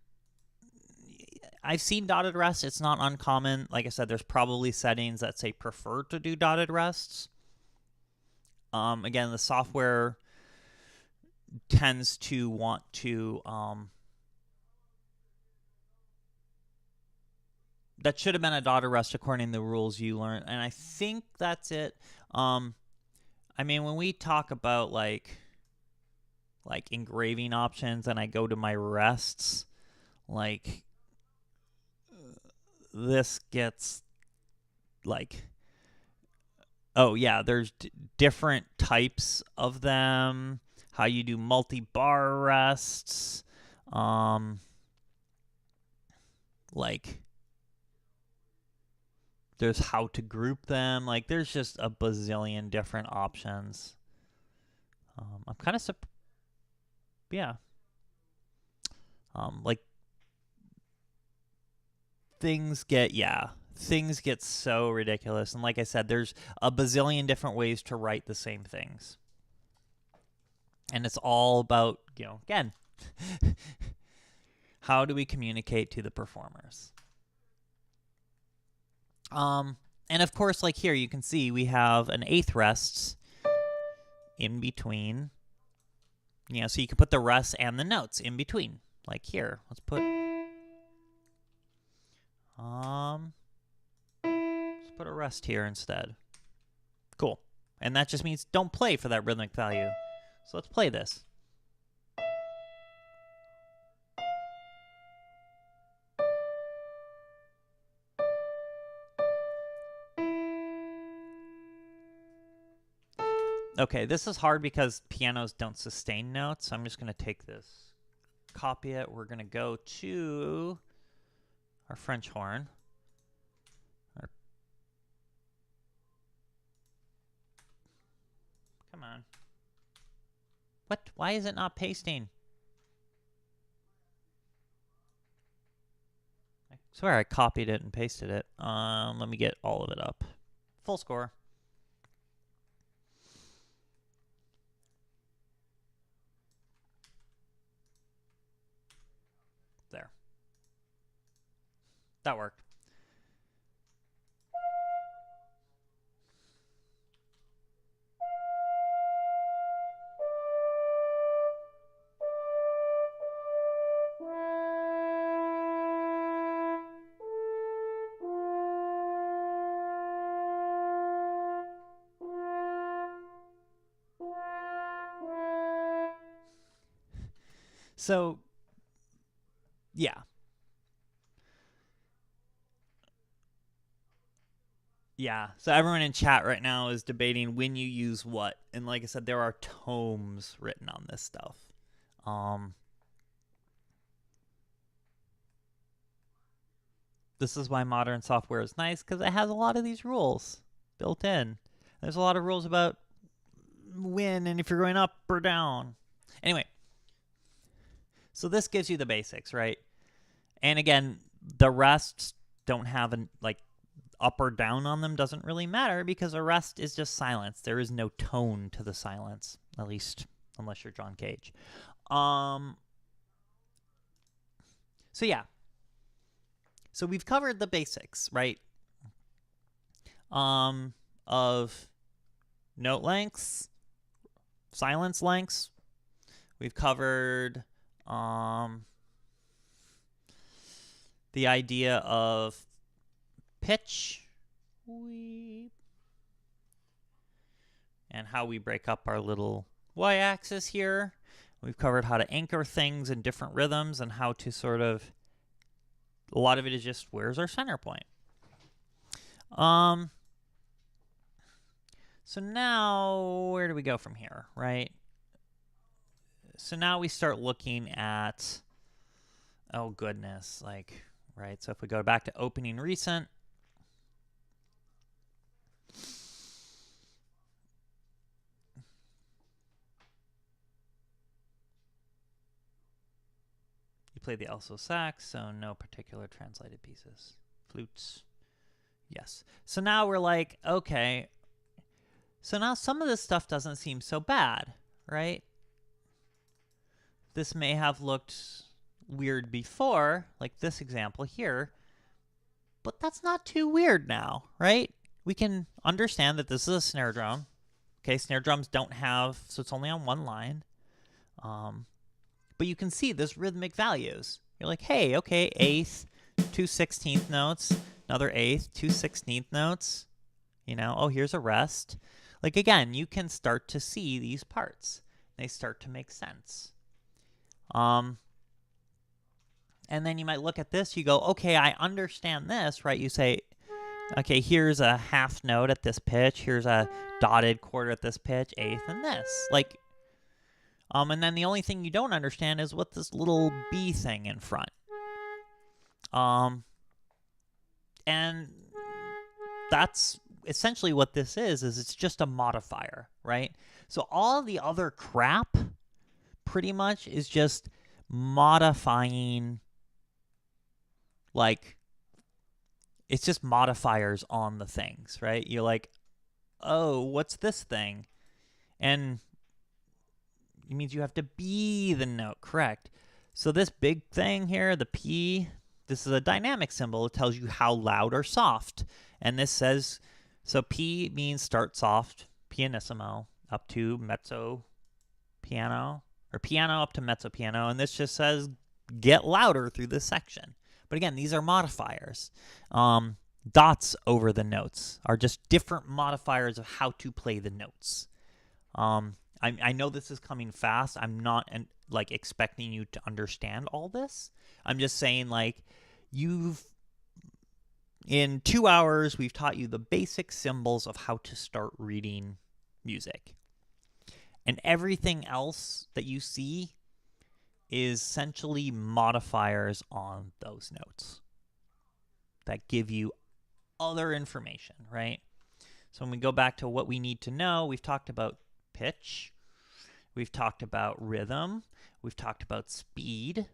I've seen dotted rests. It's not uncommon. Like I said, there's probably settings that say prefer to do dotted rests. Again, the software tends to want to, that should have been a dotted rest according to the rules you learned, and I think that's it. I mean, when we talk about like engraving options and I go to my rests, like, this gets, like, oh yeah, there's different types of them, how you do multi-bar rests. like, there's how to group them. Like, there's just a bazillion different options. I'm kind of yeah. Like, things get so ridiculous. And like I said, there's a bazillion different ways to write the same things. And it's all about, again, how do we communicate to the performers? And of course, like here, you can see we have an eighth rests in between. So you can put the rests and the notes in between. Like here, let's put a rest here instead. Cool. And that just means don't play for that rhythmic value. So let's play this. Okay, this is hard because pianos don't sustain notes. So I'm just going to take this, copy it. We're going to go to our French horn. Come on. What? Why is it not pasting? I swear I copied it and pasted it. Let me get all of it up. Full score. There. That worked. So, yeah. Yeah. So everyone in chat right now is debating when you use what. And like I said, there are tomes written on this stuff. This is why modern software is nice, because it has a lot of these rules built in. There's a lot of rules about when and if you're going up or down. Anyway, so this gives you the basics, right? And again, the rests don't have like up or down on them, doesn't really matter, because a rest is just silence. There is no tone to the silence, at least unless you're John Cage. So yeah. So we've covered the basics, right? Of note lengths, silence lengths. We've covered the idea of pitch, and how we break up our little y-axis here. We've covered how to anchor things in different rhythms and how to sort of, a lot of it is just, where's our center point? So now, where do we go from here, right? So now we start looking at, oh goodness, like, right? So if we go back to opening recent, you play the alto sax, so no particular translated pieces. Flutes, yes. So now we're like, okay, so now some of this stuff doesn't seem so bad, right? This may have looked weird before, like this example here, but that's not too weird now, right? We can understand that this is a snare drum. Okay, snare drums don't have, so it's only on one line. But you can see this rhythmic values. You're like, hey, okay, eighth, 2 16th notes, another eighth, 2 16th notes. Oh, here's a rest. Like, again, you can start to see these parts. They start to make sense. And then you might look at this, you go, okay, I understand this, right? You say, okay, here's a half note at this pitch, here's a dotted quarter at this pitch, eighth, and this. Like, and then the only thing you don't understand is what this little B thing in front. And that's essentially what this is it's just a modifier, right? So all the other crap pretty much is just modifying, like, it's just modifiers on the things, right? You're like, oh, what's this thing? And it means you have to be the note, correct? So this big thing here, the P, this is a dynamic symbol. It tells you how loud or soft. And this says, so P means start soft, pianissimo, up to mezzo piano, or piano up to mezzo piano. And this just says get louder through this section. But again, these are modifiers. Dots over the notes are just different modifiers of how to play the notes. I know this is coming fast. I'm not like expecting you to understand all this. I'm just saying, like, in 2 hours, we've taught you the basic symbols of how to start reading music. And everything else that you see is essentially modifiers on those notes that give you other information, right? So when we go back to what we need to know, we've talked about pitch, we've talked about rhythm, we've talked about speed,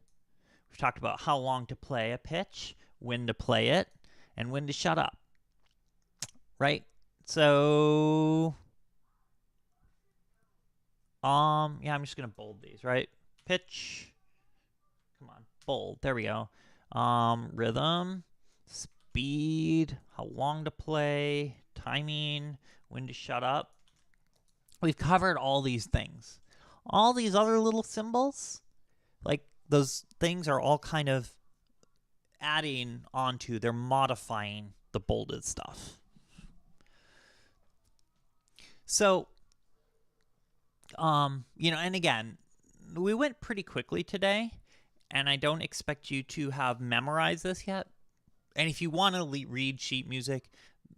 we've talked about how long to play a pitch, when to play it, and when to shut up, right? So, yeah, I'm just gonna bold these, right? Pitch, come on, bold, there we go. Rhythm, speed, how long to play, timing, when to shut up. We've covered all these things. All these other little symbols, like those things are all kind of adding onto, they're modifying the bolded stuff. So, and again, we went pretty quickly today, and I don't expect you to have memorized this yet. And if you want to read sheet music,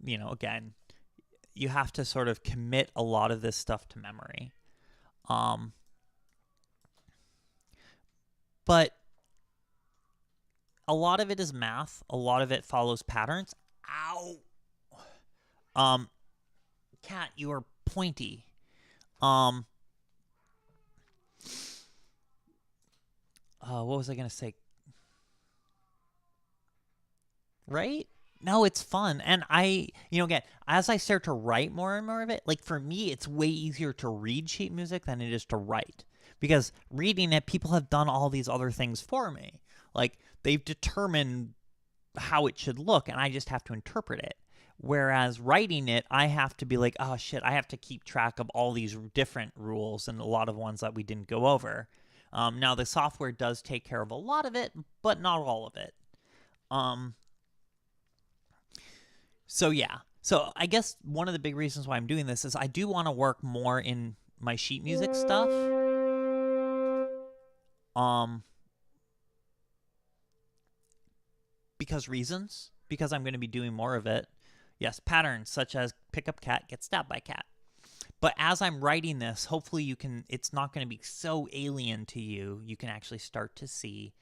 again, you have to sort of commit a lot of this stuff to memory. But a lot of it is math. A lot of it follows patterns. Ow! Cat, you are pointy. What was I going to say? Right? No, it's fun. And again, as I start to write more and more of it, like for me, it's way easier to read sheet music than it is to write. Because reading it, people have done all these other things for me. Like, they've determined how it should look, and I just have to interpret it. Whereas writing it, I have to be like, oh shit, I have to keep track of all these different rules and a lot of ones that we didn't go over. Now, the software does take care of a lot of it, but not all of it. So yeah. So I guess one of the big reasons why I'm doing this is I do want to work more in my sheet music stuff. Because I'm going to be doing more of it. Yes, patterns such as pick up cat, get stabbed by cat. But as I'm writing this, hopefully it's not going to be so alien to you. You can actually start to see,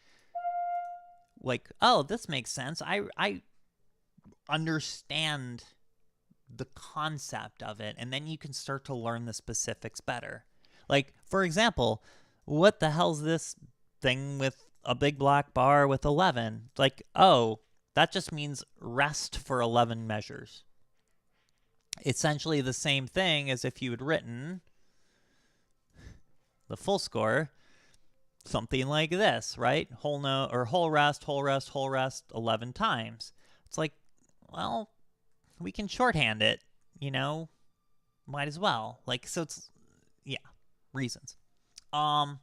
like, oh, this makes sense. I understand the concept of it, and then you can start to learn the specifics better. Like, for example, what the hell's this thing with a big black bar with 11? Like, oh, that just means rest for 11 measures. Essentially the same thing as if you had written the full score, something like this, right? Whole note, or whole rest, 11 times. It's like, well, we can shorthand it, might as well. Like, so it's, yeah, reasons. Does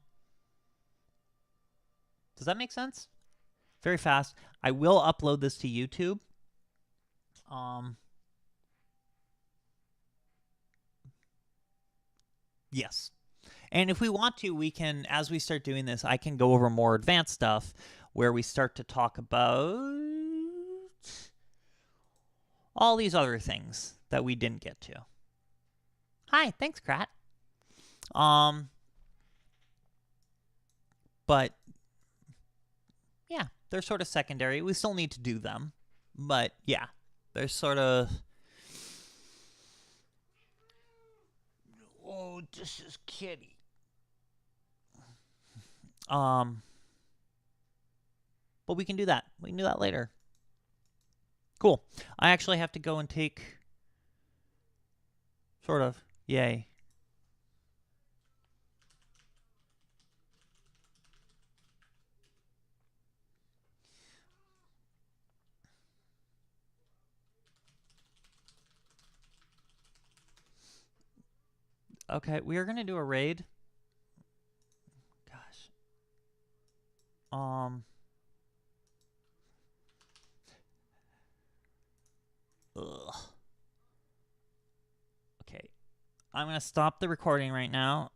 that make sense? Very fast. I will upload this to YouTube. Yes. And if we want to, we can, as we start doing this, I can go over more advanced stuff where we start to talk about all these other things that we didn't get to. Hi, thanks, Krat. But yeah, they're sort of secondary. We still need to do them, but yeah, they're sort of. Oh, this is Kitty. But we can do that. We can do that later. Cool. I actually have to go and take. Sort of. Yay. Okay, we are gonna do a raid. Gosh. Ugh. Okay. I'm gonna stop the recording right now.